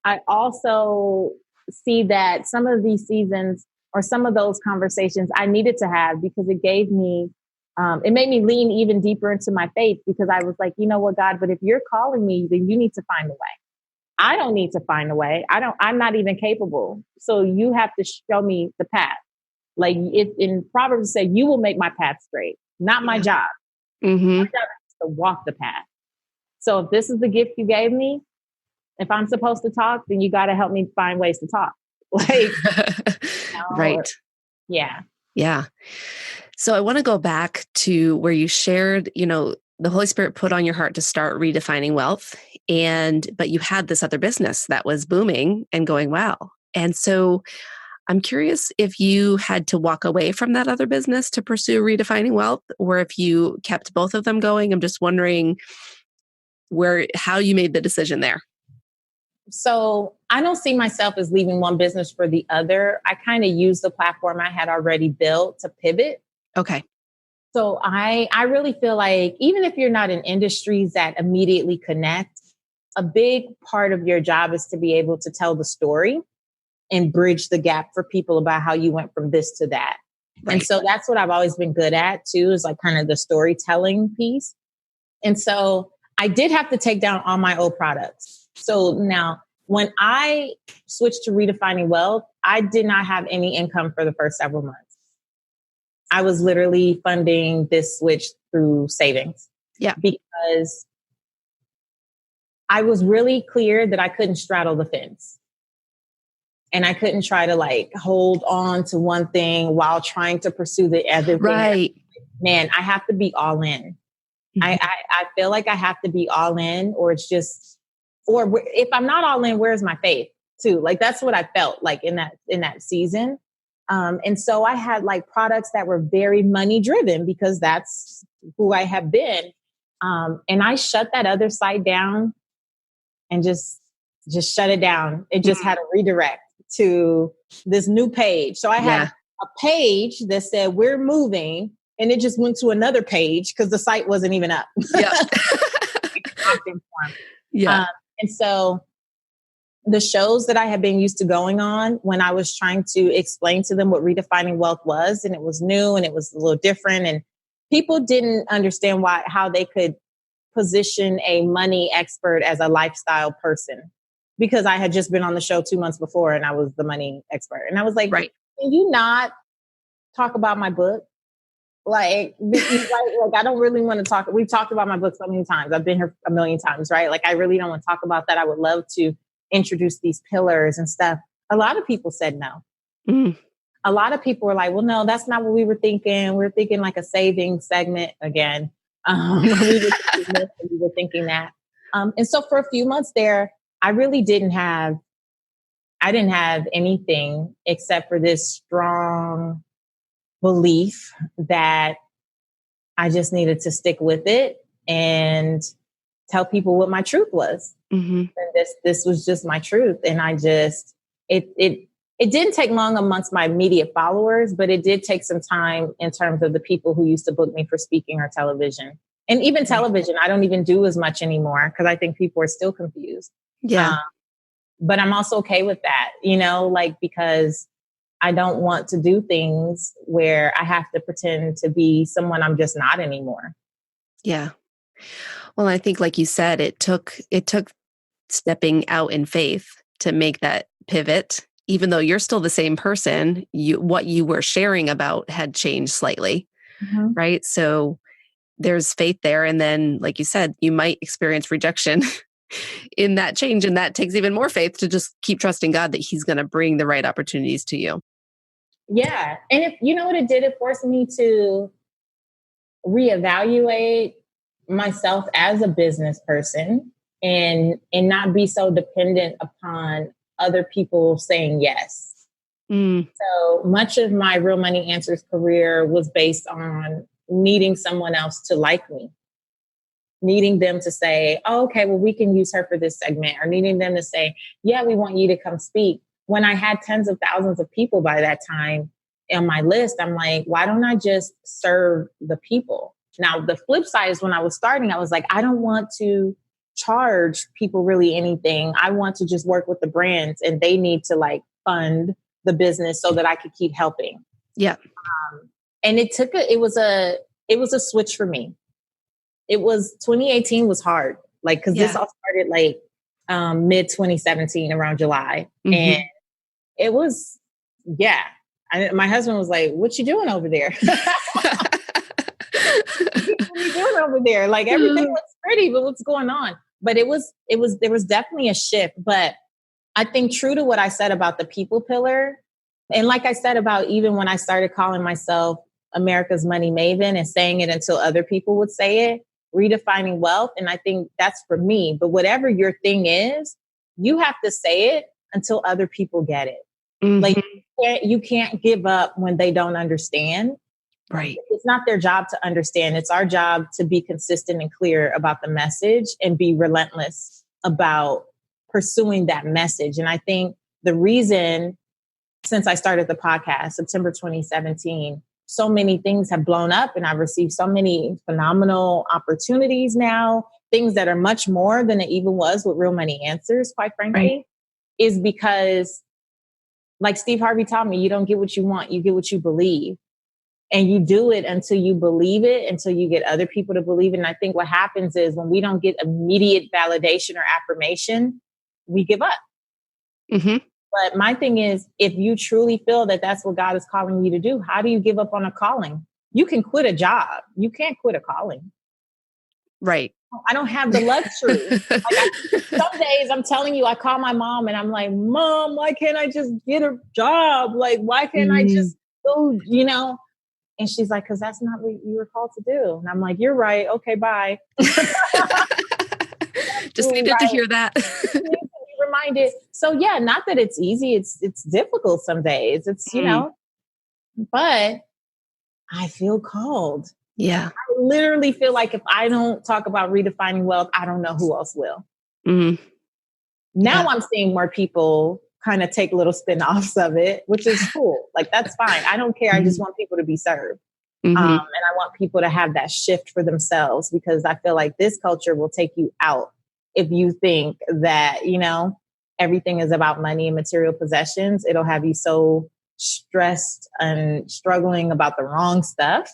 Speaker 3: I also see that some of these seasons or some of those conversations I needed to have, because it gave me, it made me lean even deeper into my faith, because I was like, you know what, God, but if you're calling me, then you need to find a way. I don't need to find a way. I'm not even capable. So you have to show me the path. Like in Proverbs, it said, you will make my path straight, not my job. My job is to walk the path. So if this is the gift you gave me, if I'm supposed to talk, then you got to help me find ways to talk.
Speaker 2: Right.
Speaker 3: Yeah.
Speaker 2: Yeah. So I want to go back to where you shared, the Holy Spirit put on your heart to start redefining wealth, but you had this other business that was booming and going well. And so I'm curious if you had to walk away from that other business to pursue redefining wealth, or if you kept both of them going. I'm just wondering how you made the decision there.
Speaker 3: So I don't see myself as leaving one business for the other. I kind of used the platform I had already built to pivot.
Speaker 2: Okay.
Speaker 3: So I really feel like even if you're not in industries that immediately connect, a big part of your job is to be able to tell the story and bridge the gap for people about how you went from this to that. Right. And so that's what I've always been good at too, is like kind of the storytelling piece. And so I did have to take down all my old products. So now when I switched to redefining wealth, I did not have any income for the first several months. I was literally funding this switch through savings. Yeah. Because I was really clear that I couldn't straddle the fence. And I couldn't try to like hold on to one thing while trying to pursue the other thing.
Speaker 2: Right.
Speaker 3: Man, I have to be all in. I feel like I have to be all in, or it's just, or if I'm not all in, where's my faith too? Like, that's what I felt like in that season. And so I had like products that were very money driven because that's who I have been. And I shut that other side down and just shut it down. It just had a redirect to this new page. So I had a page that said, we're moving. And it just went to another page because the site wasn't even up.
Speaker 2: Yeah.
Speaker 3: Yeah. And so the shows that I had been used to going on when I was trying to explain to them what redefining wealth was, and it was new and it was a little different, and people didn't understand how they could position a money expert as a lifestyle person, because I had just been on the show 2 months before and I was the money expert. And I was like,
Speaker 2: right.
Speaker 3: Can you not talk about my book? Like, I don't really want to talk. We've talked about my book so many times. I've been here a million times, right? Like, I really don't want to talk about that. I would love to introduce these pillars and stuff. A lot of people said no. A lot of people were like, well, no, that's not what we were thinking. We're thinking like a saving segment again. We were thinking that. And so for a few months there, I really didn't have anything except for this strong belief that I just needed to stick with it and tell people what my truth was. And this was just my truth. And I just, it didn't take long amongst my immediate followers, but it did take some time in terms of the people who used to book me for speaking or television. And even television, I don't even do as much anymore because I think people are still confused.
Speaker 2: Yeah.
Speaker 3: But I'm also okay with that, like, because I don't want to do things where I have to pretend to be someone I'm just not anymore.
Speaker 2: Yeah. Well, I think, like you said, it took stepping out in faith to make that pivot. Even though you're still the same person, what you were sharing about had changed slightly, right? So there's faith there. And then, like you said, you might experience rejection in that change. And that takes even more faith to just keep trusting God that He's going to bring the right opportunities to you.
Speaker 3: Yeah. And if you know what it did, it forced me to reevaluate myself as a business person and not be so dependent upon other people saying yes. So much of my Real Money Answers career was based on needing someone else to like me, needing them to say, oh, okay, well, we can use her for this segment, or needing them to say, yeah, we want you to come speak. When I had tens of thousands of people by that time on my list, I'm like, why don't I just serve the people? Now, the flip side is when I was starting, I was like, I don't want to charge people really anything. I want to just work with the brands, and they need to like fund the business so that I could keep helping.
Speaker 2: Yeah.
Speaker 3: And it was a switch for me. 2018 was hard. Like, cause this all started like mid 2017 around July. And it was, my husband was like, what you doing over there? What are you doing over there? Like, everything looks pretty, but what's going on? But there was definitely a shift. But I think true to what I said about the people pillar, and like I said about even when I started calling myself America's Money Maven and saying it until other people would say it, redefining wealth. And I think that's for me. But whatever your thing is, you have to say it until other people get it. Like, you can't give up when they don't understand.
Speaker 2: Right.
Speaker 3: It's not their job to understand. It's our job to be consistent and clear about the message and be relentless about pursuing that message. And I think the reason, since I started the podcast, September 2017, so many things have blown up and I've received so many phenomenal opportunities now, things that are much more than it even was with Real Money Answers, quite frankly, is because, like Steve Harvey taught me, you don't get what you want, you get what you believe. And you do it until you believe it, until you get other people to believe it. And I think what happens is when we don't get immediate validation or affirmation, we give up. But my thing is, if you truly feel that that's what God is calling you to do, how do you give up on a calling? You can quit a job. You can't quit a calling.
Speaker 2: Right.
Speaker 3: I don't have the luxury. Some days I'm telling you, I call my mom and I'm like, Mom, why can't I just get a job? Like, why can't I just go, And she's like, because that's not what you were called to do. And I'm like, you're right. Okay, bye.
Speaker 2: Just needed to hear that.
Speaker 3: Need to be reminded. So yeah, not that it's easy. It's difficult some days. It's, but I feel called.
Speaker 2: Yeah.
Speaker 3: I literally feel like if I don't talk about redefining wealth, I don't know who else will. Now I'm seeing more people kind of take little spin-offs of it, which is cool. Like, that's fine. I don't care. I just want people to be served. And I want people to have that shift for themselves, because I feel like this culture will take you out if you think that, everything is about money and material possessions. It'll have you so stressed and struggling about the wrong stuff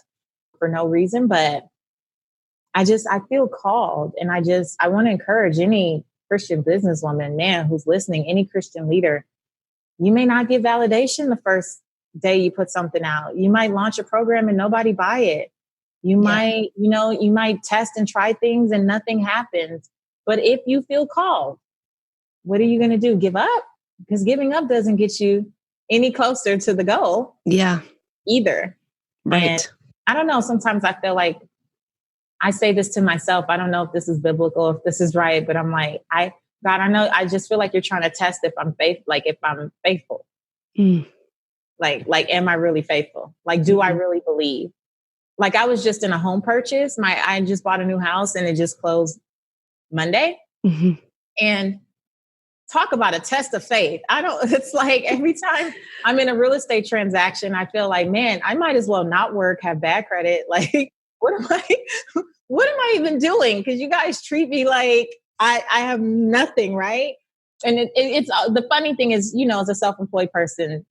Speaker 3: for no reason. But I feel called, and I want to encourage any Christian businesswoman, man, who's listening, any Christian leader. You may not get validation the first day you put something out. You might launch a program and nobody buy it. You might, you might test and try things and nothing happens. But if you feel called, what are you going to do? Give up? Because giving up doesn't get you any closer to the goal.
Speaker 2: Yeah.
Speaker 3: Either.
Speaker 2: Right.
Speaker 3: And I don't know. Sometimes I feel like I say this to myself. I don't know if this is biblical, if this is right, but I'm like, God, I know, I just feel like you're trying to test if I'm faithful. Like, am I really faithful? Like, do I really believe? Like, I was just in a home purchase. I just bought a new house and it just closed Monday. And talk about a test of faith. It's like every time I'm in a real estate transaction, I feel like, man, I might as well not work, have bad credit. Like, what am I even doing? Because you guys treat me like I have nothing, right? And it's the funny thing is, as a self-employed person,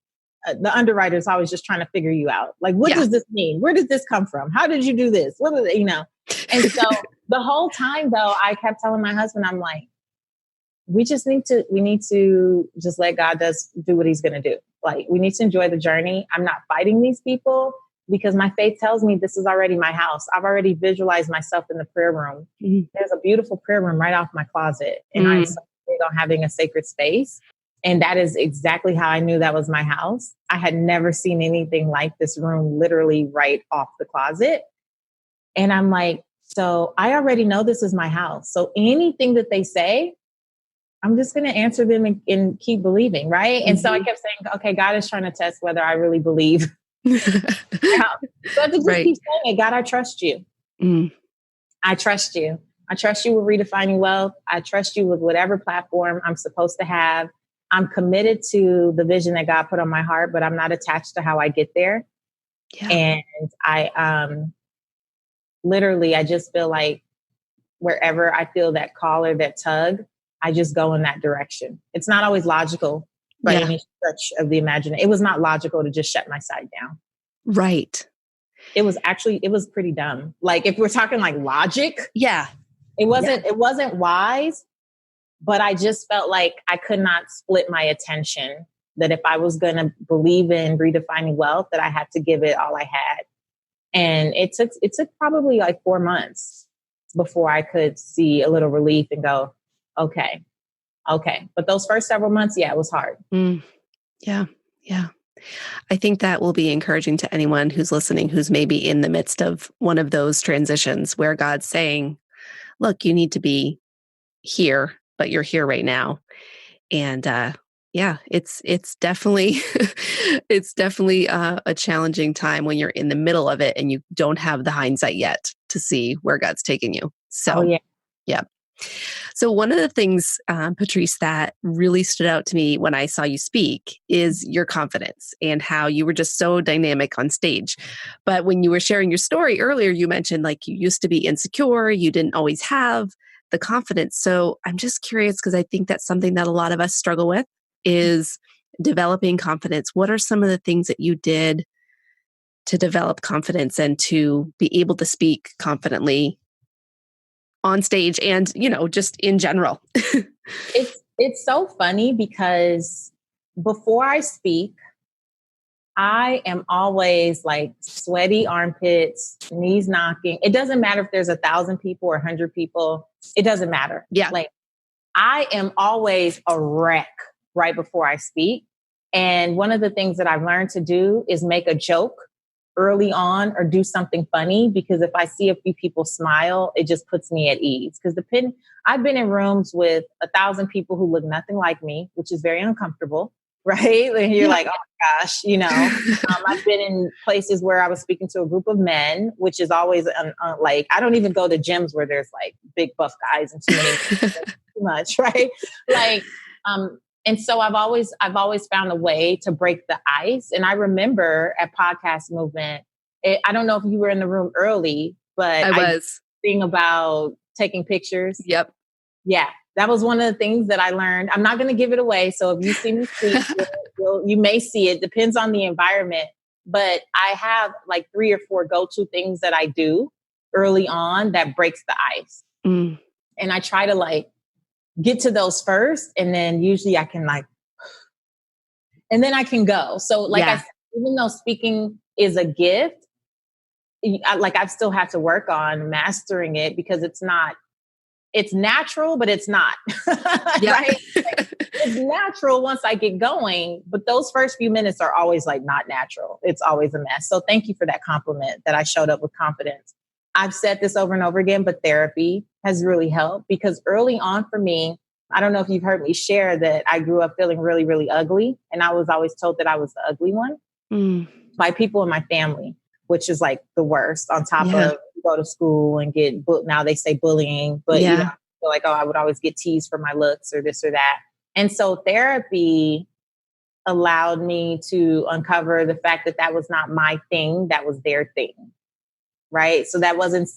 Speaker 3: the underwriter is always just trying to figure you out. Like, what does this mean? Where did this come from? How did you do this? What are they, And so the whole time, though, I kept telling my husband, I'm like, we need to just let God do what he's going to do. Like, we need to enjoy the journey. I'm not fighting these people, because my faith tells me this is already my house. I've already visualized myself in the prayer room. There's a beautiful prayer room right off my closet. And I'm so big on having a sacred space. And that is exactly how I knew that was my house. I had never seen anything like this room, literally right off the closet. And I'm like, so I already know this is my house. So anything that they say, I'm just going to answer them and keep believing. Right. And so I kept saying, okay, God is trying to test whether I really believe. So I have to just keep saying it. God, I trust you. I trust you. I trust you with redefining wealth. I trust you with whatever platform I'm supposed to have. I'm committed to the vision that God put on my heart, but I'm not attached to how I get there. And I literally, I just feel like wherever I feel that call or that tug, I just go in that direction. It's not always logical by any stretch of the imagination. It was not logical to just shut my side down.
Speaker 2: Right.
Speaker 3: It was pretty dumb. Like, if we're talking like logic, it wasn't wise, but I just felt like I could not split my attention, that if I was going to believe in redefining wealth, that I had to give it all I had. And it took probably like 4 months before I could see a little relief and go, okay. But those first several months, it was hard.
Speaker 2: Yeah. I think that will be encouraging to anyone who's listening, who's maybe in the midst of one of those transitions where God's saying, look, you need to be here, but you're here right now. And it's definitely a challenging time when you're in the middle of it and you don't have the hindsight yet to see where God's taking you. So, yeah. So one of the things, Patrice, that really stood out to me when I saw you speak is your confidence and how you were just so dynamic on stage. But when you were sharing your story earlier, you mentioned like you used to be insecure, you didn't always have the confidence. So I'm just curious, because I think that's something that a lot of us struggle with, is developing confidence. What are some of the things that you did to develop confidence and to be able to speak confidently on stage and, just in general?
Speaker 3: It's so funny because before I speak, I am always like sweaty armpits, knees knocking. It doesn't matter if there's 1,000 people or 100 people. It doesn't matter.
Speaker 2: Yeah.
Speaker 3: Like I am always a wreck right before I speak. And one of the things that I've learned to do is make a joke early on or do something funny, because if I see a few people smile, it just puts me at ease. Because I've been in rooms with 1,000 people who look nothing like me, which is very uncomfortable, right? And you're like, oh my gosh, I've been in places where I was speaking to a group of men, which is always like, I don't even go to gyms where there's like big buff guys and too many too much, right? Like, and so I've always found a way to break the ice. And I remember at Podcast Movement, I don't know if you were in the room early, but
Speaker 2: I was
Speaker 3: thinking about taking pictures.
Speaker 2: Yep.
Speaker 3: Yeah. That was one of the things that I learned. I'm not going to give it away. So if you see me speak, you may see it. Depends on the environment. But I have like 3 or 4 go-to things that I do early on that breaks the ice. And I try to like get to those first. And then usually I can and then I can go. So like I said, even though speaking is a gift, I've still had to work on mastering it, because it's natural, but it's not. Right? It's natural once I get going, but those first few minutes are always like not natural. It's always a mess. So thank you for that compliment that I showed up with confidence. I've said this over and over again, but therapy has really helped, because early on for me, I don't know if you've heard me share that I grew up feeling really, really ugly. And I was always told that I was the ugly one by people in my family, which is like the worst, on top of go to school and get now they say bullying, but I feel like, I would always get teased for my looks or this or that. And so therapy allowed me to uncover the fact that that was not my thing. That was their thing. Right. So that wasn't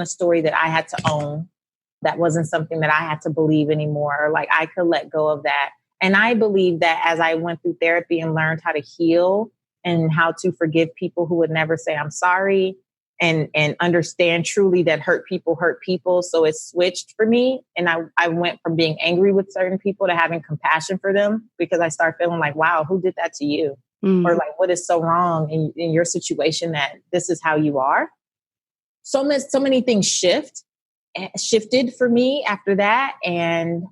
Speaker 3: a story that I had to own. That wasn't something that I had to believe anymore. Like I could let go of that. And I believe that as I went through therapy and learned how to heal and how to forgive people who would never say I'm sorry, and understand truly that hurt people. So it switched for me. And I went from being angry with certain people to having compassion for them, because I started feeling like, wow, who did that to you? Or like, what is so wrong in your situation that this is how you are? So many things shifted for me after that. And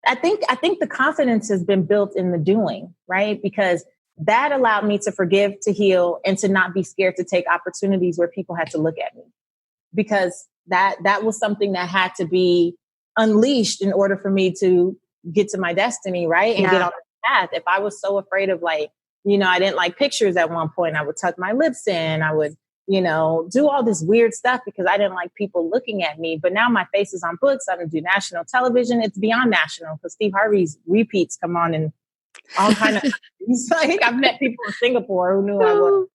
Speaker 3: I think the confidence has been built in the doing, right? Because that allowed me to forgive, to heal, and to not be scared to take opportunities where people had to look at me, because that was something that had to be unleashed in order for me to get to my destiny, right? And get on the path. If I was so afraid of I didn't like pictures at one point, I would tuck my lips in, I would do all this weird stuff because I didn't like people looking at me. But now my face is on books. I don't do national television. It's beyond national, because Steve Harvey's repeats come on in all kind of like I've met people in Singapore who knew I was.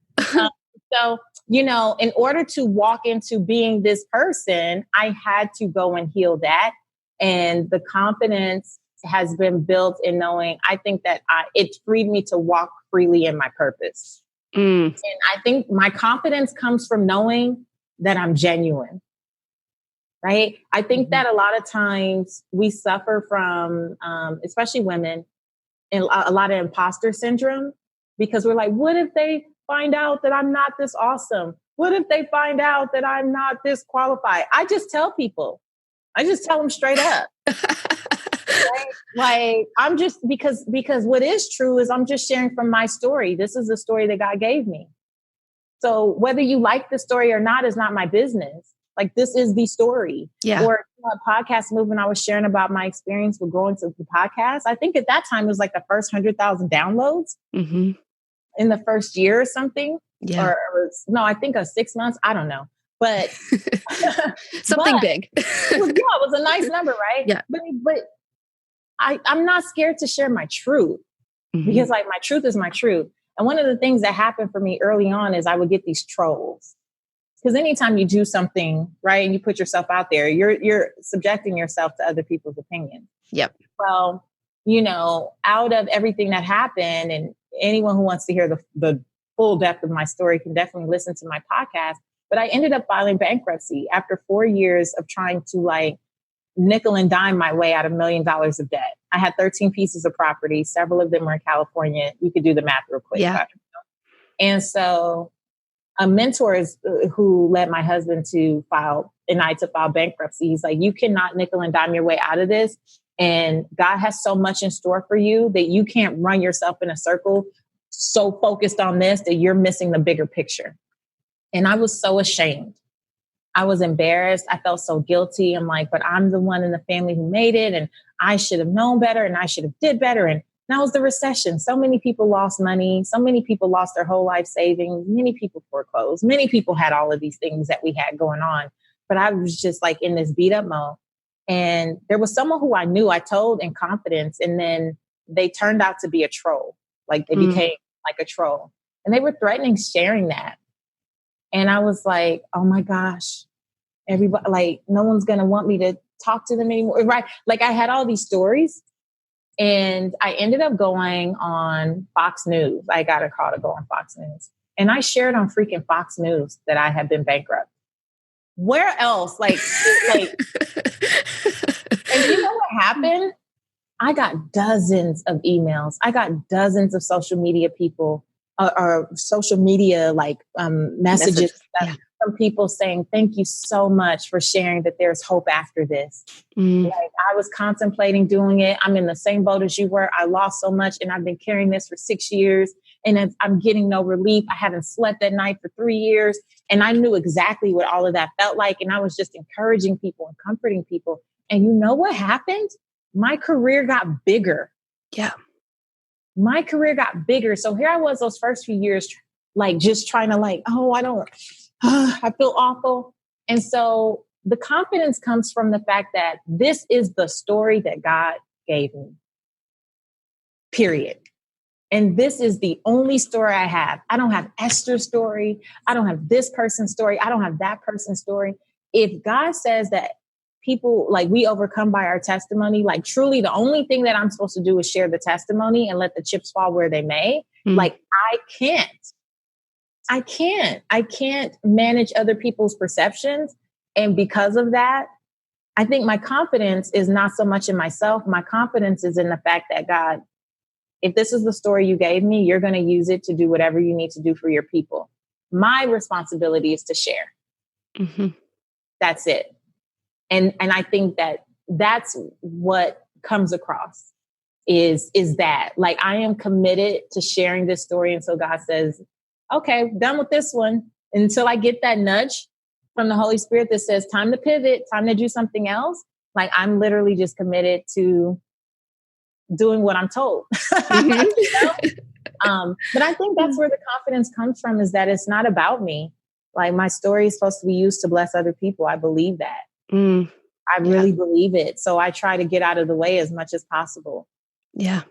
Speaker 3: So, in order to walk into being this person, I had to go and heal that. And the confidence has been built in knowing, I think that it freed me to walk freely in my purpose. And I think my confidence comes from knowing that I'm genuine, right? I think that a lot of times we suffer from, especially women, and a lot of imposter syndrome, because we're like, what if they find out that I'm not this awesome? What if they find out that I'm not this qualified? I just tell them straight up. Right? Like I'm just because what is true is I'm just sharing from my story. This is the story that God gave me. So whether you like the story or not is not my business. Like this is the story.
Speaker 2: Yeah.
Speaker 3: Or Podcast Movement, I was sharing about my experience with growing to the podcast. I think at that time it was like the first 100,000 downloads in the first year or something. Yeah. Or no, I think 6 months. I don't know. But
Speaker 2: something big.
Speaker 3: It was a nice number, right? Yeah. But I'm not scared to share my truth because like my truth is my truth. And one of the things that happened for me early on is I would get these trolls. Because anytime you do something, right, and you put yourself out there, you're subjecting yourself to other people's opinions. Yep. Well, out of everything that happened, and anyone who wants to hear the full depth of my story can definitely listen to my podcast. But I ended up filing bankruptcy after 4 years of trying to nickel and dime my way out of $1 million of debt. I had 13 pieces of property. Several of them were in California. You could do the math real quick. Yeah. $1 And so a mentor is who led my husband to file bankruptcy. He's like, you cannot nickel and dime your way out of this. And God has so much in store for you that you can't run yourself in a circle so focused on this that you're missing the bigger picture. And I was so ashamed. I was embarrassed. I felt so guilty. I'm like, but I'm the one in the family who made it, and I should have known better, and I should have did better. And now was the recession. So many people lost money. So many people lost their whole life savings. Many people foreclosed. Many people had all of these things that we had going on. But I was just like in this beat up mode. And there was someone who I knew, I told in confidence, and then they turned out to be a troll. Like they became like a troll, and they were threatening sharing that. And I was like, oh my gosh, everybody, like, no one's going to want me to talk to them anymore. Right. Like I had all these stories, and I ended up going on Fox News. I got a call to go on Fox News, and I shared on freaking Fox News that I had been bankrupt. Where else? Like, and you know what happened? I got dozens of emails. I got dozens of social media people or social media messages from people saying, thank you so much for sharing that there's hope after this. Like, I was contemplating doing it. I'm in the same boat as you were. I lost so much, and I've been carrying this for 6 years, and I'm getting no relief. I haven't slept at night for 3 years. And I knew exactly what all of that felt like. And I was just encouraging people and comforting people. And you know what happened? My career got bigger.
Speaker 2: Yeah.
Speaker 3: My career got bigger. So here I was those first few years, like just trying to I feel awful. And so the confidence comes from the fact that this is the story that God gave me, period. And this is the only story I have. I don't have Esther's story. I don't have this person's story. I don't have that person's story. If God says that people, like, we overcome by our testimony, like truly the only thing that I'm supposed to do is share the testimony and let the chips fall where they may. Like I can't manage other people's perceptions. And because of that, I think my confidence is not so much in myself. My confidence is in the fact that God, if this is the story you gave me, you're going to use it to do whatever you need to do for your people. My responsibility is to share. That's it. And I think that that's what comes across is that, like, I am committed to sharing this story until God says, okay, done with this one, until I get that nudge from the Holy Spirit that says, time to pivot, time to do something else. Like, I'm literally just committed to doing what I'm told. You know? But I think that's where the confidence comes from, is that it's not about me. Like, my story is supposed to be used to bless other people. I believe that. I really believe it. So I try to get out of the way as much as possible.
Speaker 2: Yeah.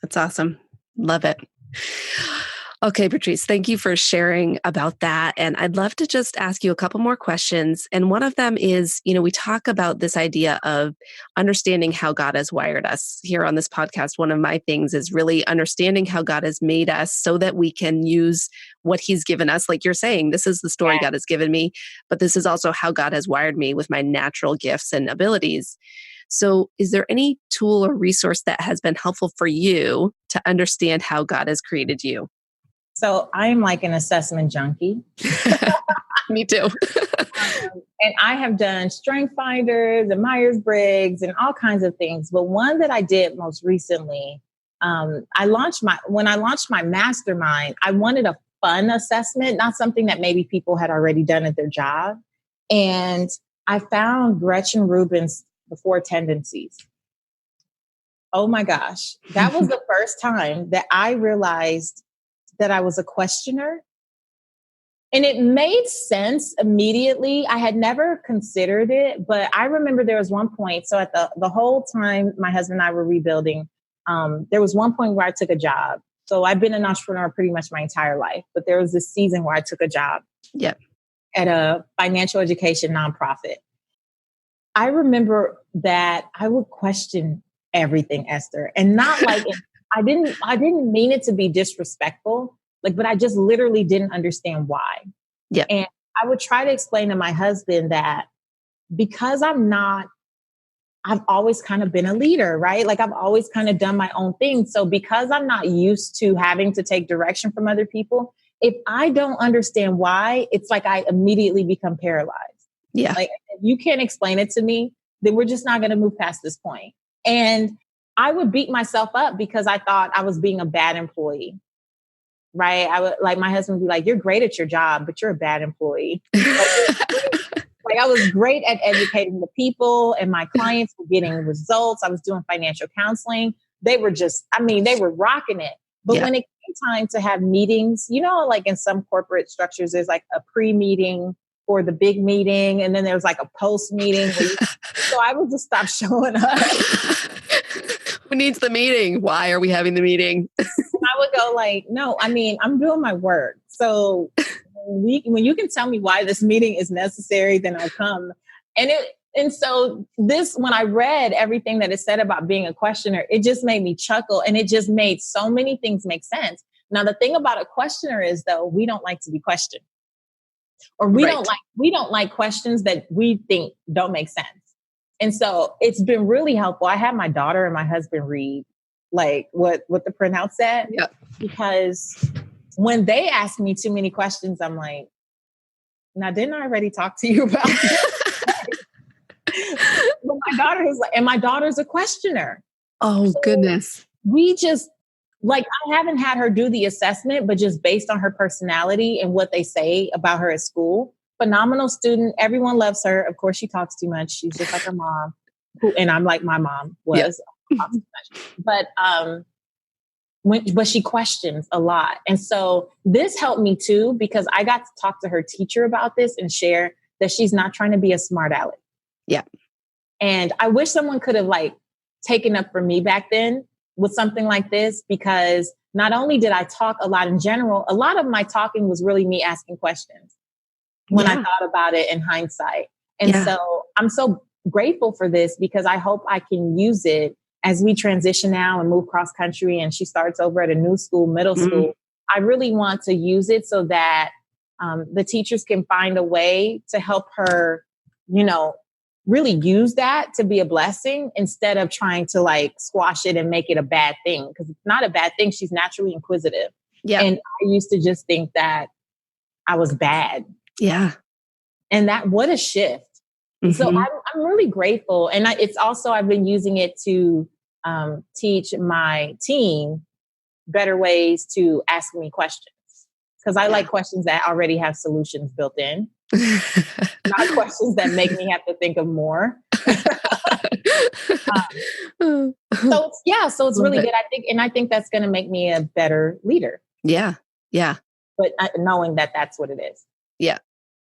Speaker 2: That's awesome. Love it. Okay, Patrice, thank you for sharing about that. And I'd love to just ask you a couple more questions. And one of them is, we talk about this idea of understanding how God has wired us here on this podcast. One of my things is really understanding how God has made us so that we can use what He's given us. Like you're saying, this is the story God has given me, but this is also how God has wired me with my natural gifts and abilities. So is there any tool or resource that has been helpful for you to understand how God has created you?
Speaker 3: So I'm like an assessment junkie.
Speaker 2: Me too.
Speaker 3: And I have done Strength Finders and Myers-Briggs and all kinds of things. But one that I did most recently, when I launched my mastermind, I wanted a fun assessment, not something that maybe people had already done at their job. And I found Gretchen Rubin's The 4 Tendencies. Oh my gosh. That was the first time that I realized that I was a questioner. And it made sense immediately. I had never considered it, but I remember there was one point. So at the whole time my husband and I were rebuilding, there was one point where I took a job. So I've been an entrepreneur pretty much my entire life, but there was this season where I took a job at a financial education nonprofit. I remember that I would question everything, Esther, and not like I didn't mean it to be disrespectful, but I just literally didn't understand why. Yeah. And I would try to explain to my husband that because I'm not I've always kind of been a leader, right? Like I've always kind of done my own thing. So because I'm not used to having to take direction from other people, if I don't understand why, it's like I immediately become paralyzed.
Speaker 2: Yeah.
Speaker 3: Like if you can't explain it to me, then we're just not going to move past this point. And I would beat myself up because I thought I was being a bad employee. Right. I would like my husband would be like, you're great at your job, but you're a bad employee. Like I was great at educating the people and my clients were getting results. I was doing financial counseling. They were just, they were rocking it. But when it came time to have meetings, like in some corporate structures, there's like a pre-meeting for the big meeting. And then there's like a post-meeting. So I would just stop showing up.
Speaker 2: Who needs the meeting? Why are we having the meeting?
Speaker 3: I would go like, no, I'm doing my work. So when you can tell me why this meeting is necessary, then I'll come. And so when I read everything that is said about being a questioner, it just made me chuckle and it just made so many things make sense. Now, the thing about a questioner is though, we don't like to be questioned or we don't like questions that we think don't make sense. And so it's been really helpful. I had my daughter and my husband read like what the printout said, because when they ask me too many questions, I'm like, now, didn't I already talk to you about this? But my daughter is like, and my daughter's a questioner.
Speaker 2: Oh, so goodness.
Speaker 3: We just like, I haven't had her do the assessment, but just based on her personality and what they say about her at school, phenomenal student. Everyone loves her. Of course, she talks too much. She's just like her mom, and I'm like my mom was. But but she questions a lot. And so this helped me too, because I got to talk to her teacher about this and share that she's not trying to be a smart aleck.
Speaker 2: Yeah.
Speaker 3: And I wish someone could have like taken up for me back then with something like this, because not only did I talk a lot in general, a lot of my talking was really me asking questions when I thought about it in hindsight. And so I'm so grateful for this, because I hope I can use it as we transition now and move cross country and she starts over at a new school, middle school. I really want to use it so that the teachers can find a way to help her, really use that to be a blessing instead of trying to like squash it and make it a bad thing. Because it's not a bad thing. She's naturally inquisitive. Yeah. And I used to just think that I was bad.
Speaker 2: Yeah.
Speaker 3: And what a shift. So I'm really grateful. And it's also, I've been using it to teach my team better ways to ask me questions. Because I like questions that already have solutions built in, not questions that make me have to think of more. So it's really good. I think that's going to make me a better leader.
Speaker 2: Yeah. Yeah.
Speaker 3: But knowing that that's what it is.
Speaker 2: Yeah.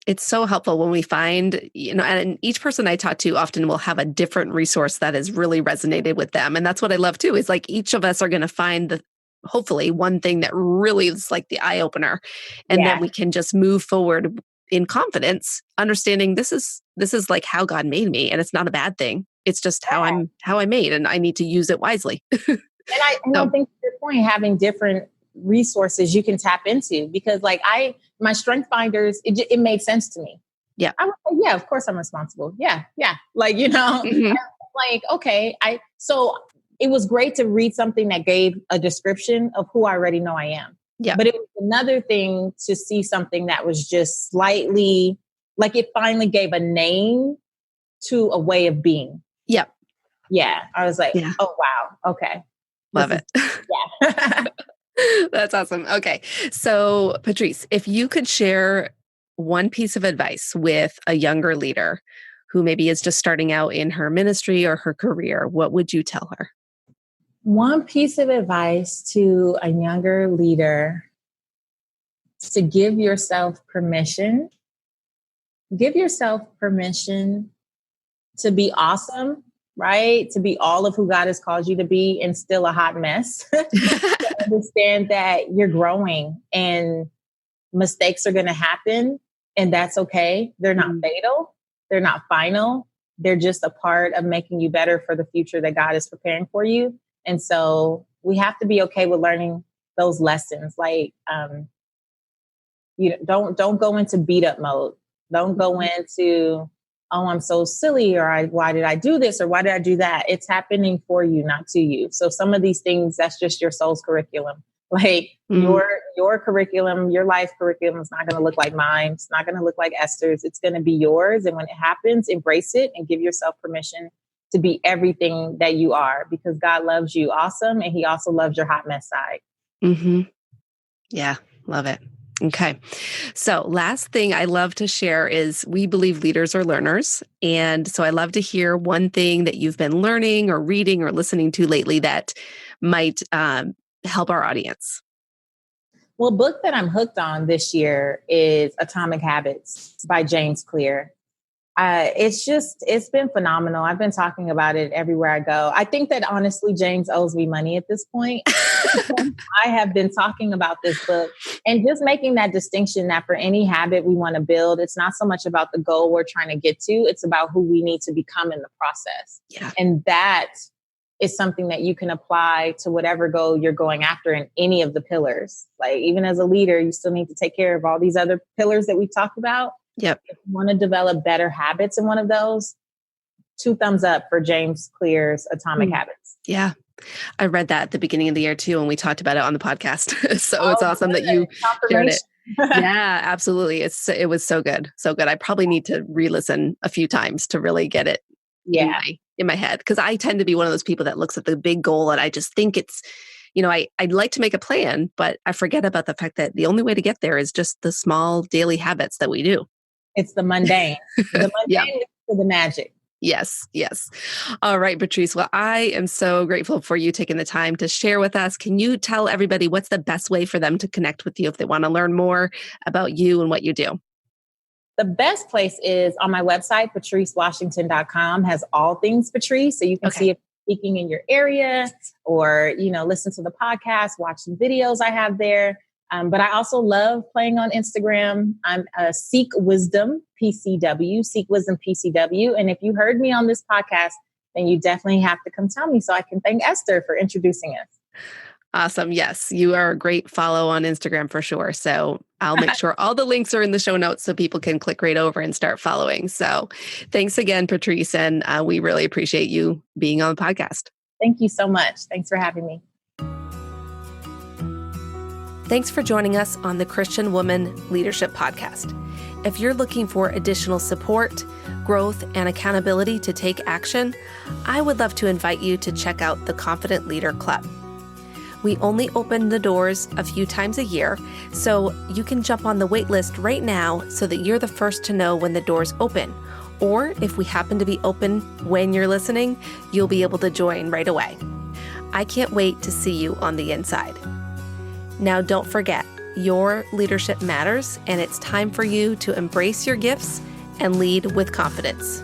Speaker 2: It's so helpful when we find, and each person I talk to often will have a different resource that has really resonated with them. And that's what I love too, is like each of us are going to find hopefully one thing that really is like the eye opener. And then we can just move forward in confidence, understanding this is like how God made me. And it's not a bad thing. It's just how I'm made, and I need to use it wisely.
Speaker 3: I think to your point, having different resources you can tap into, because like my strength finders, it made sense to me. Yeah. I was like, yeah, of course I'm responsible. Yeah. Yeah. Like, like, okay. So it was great to read something that gave a description of who I already know I am. Yeah. But it was another thing to see something that was just slightly like it finally gave a name to a way of being. Yep. Yeah. I was like, oh, wow. Okay.
Speaker 2: Love it. Yeah. That's awesome. Okay. So Patrice, if you could share one piece of advice with a younger leader who maybe is just starting out in her ministry or her career, what would you tell her?
Speaker 3: One piece of advice to a younger leader is to give yourself permission. Give yourself permission to be awesome, right? To be all of who God has called you to be and still a hot mess. To understand that you're growing and mistakes are going to happen, and that's okay. They're not fatal. They're not final. They're just a part of making you better for the future that God is preparing for you. And so we have to be okay with learning those lessons. Like, don't go into beat up mode. Don't go into oh, I'm so silly, or why did I do this, or why did I do that? It's happening for you, not to you. So some of these things, that's just your soul's curriculum. Like your curriculum, your life curriculum is not going to look like mine. It's not going to look like Esther's. It's going to be yours. And when it happens, embrace it and give yourself permission to be everything that you are, because God loves you awesome. And he also loves your hot mess side.
Speaker 2: Mm-hmm. Yeah. Love it. Okay. So last thing I love to share is we believe leaders are learners. And so I love to hear one thing that you've been learning or reading or listening to lately that might help our audience.
Speaker 3: Well, a book that I'm hooked on this year is Atomic Habits by James Clear. It's been phenomenal. I've been talking about it everywhere I go. I think that honestly, James owes me money at this point. I have been talking about this book and just making that distinction that for any habit we want to build, it's not so much about the goal we're trying to get to. It's about who we need to become in the process.
Speaker 2: Yeah.
Speaker 3: And that is something that you can apply to whatever goal you're going after in any of the pillars. Like even as a leader, you still need to take care of all these other pillars that we've talked about.
Speaker 2: Yep.
Speaker 3: If you want to develop better habits in one of those, 2 thumbs up for James Clear's Atomic Habits.
Speaker 2: Yeah. I read that at the beginning of the year too, and we talked about it on the podcast. So it's awesome that you shared it. Yeah, absolutely. It was so good. So good. I probably need to re-listen a few times to really get it in my head. Because I tend to be one of those people that looks at the big goal and I just think it's, I'd like to make a plan, but I forget about the fact that the only way to get there is just the small daily habits that we do.
Speaker 3: It's the mundane. The mundane to the magic.
Speaker 2: Yes. All right, Patrice. Well, I am so grateful for you taking the time to share with us. Can you tell everybody what's the best way for them to connect with you if they want to learn more about you and what you do?
Speaker 3: The best place is on my website, patricewashington.com, has all things Patrice. So you can see if I'm speaking in your area or, listen to the podcast, watch some videos I have there. But I also love playing on Instagram. I'm Seek Wisdom PCW, Seek Wisdom PCW. And if you heard me on this podcast, then you definitely have to come tell me so I can thank Esther for introducing us.
Speaker 2: Awesome. Yes, you are a great follow on Instagram for sure. So I'll make sure all the links are in the show notes so people can click right over and start following. So thanks again, Patrice. And we really appreciate you being on the podcast.
Speaker 3: Thank you so much. Thanks for having me.
Speaker 2: Thanks for joining us on the Christian Woman Leadership Podcast. If you're looking for additional support, growth, and accountability to take action, I would love to invite you to check out the Confident Leader Club. We only open the doors a few times a year, so you can jump on the wait list right now so that you're the first to know when the doors open. Or if we happen to be open when you're listening, you'll be able to join right away. I can't wait to see you on the inside. Now, don't forget, your leadership matters, and it's time for you to embrace your gifts and lead with confidence.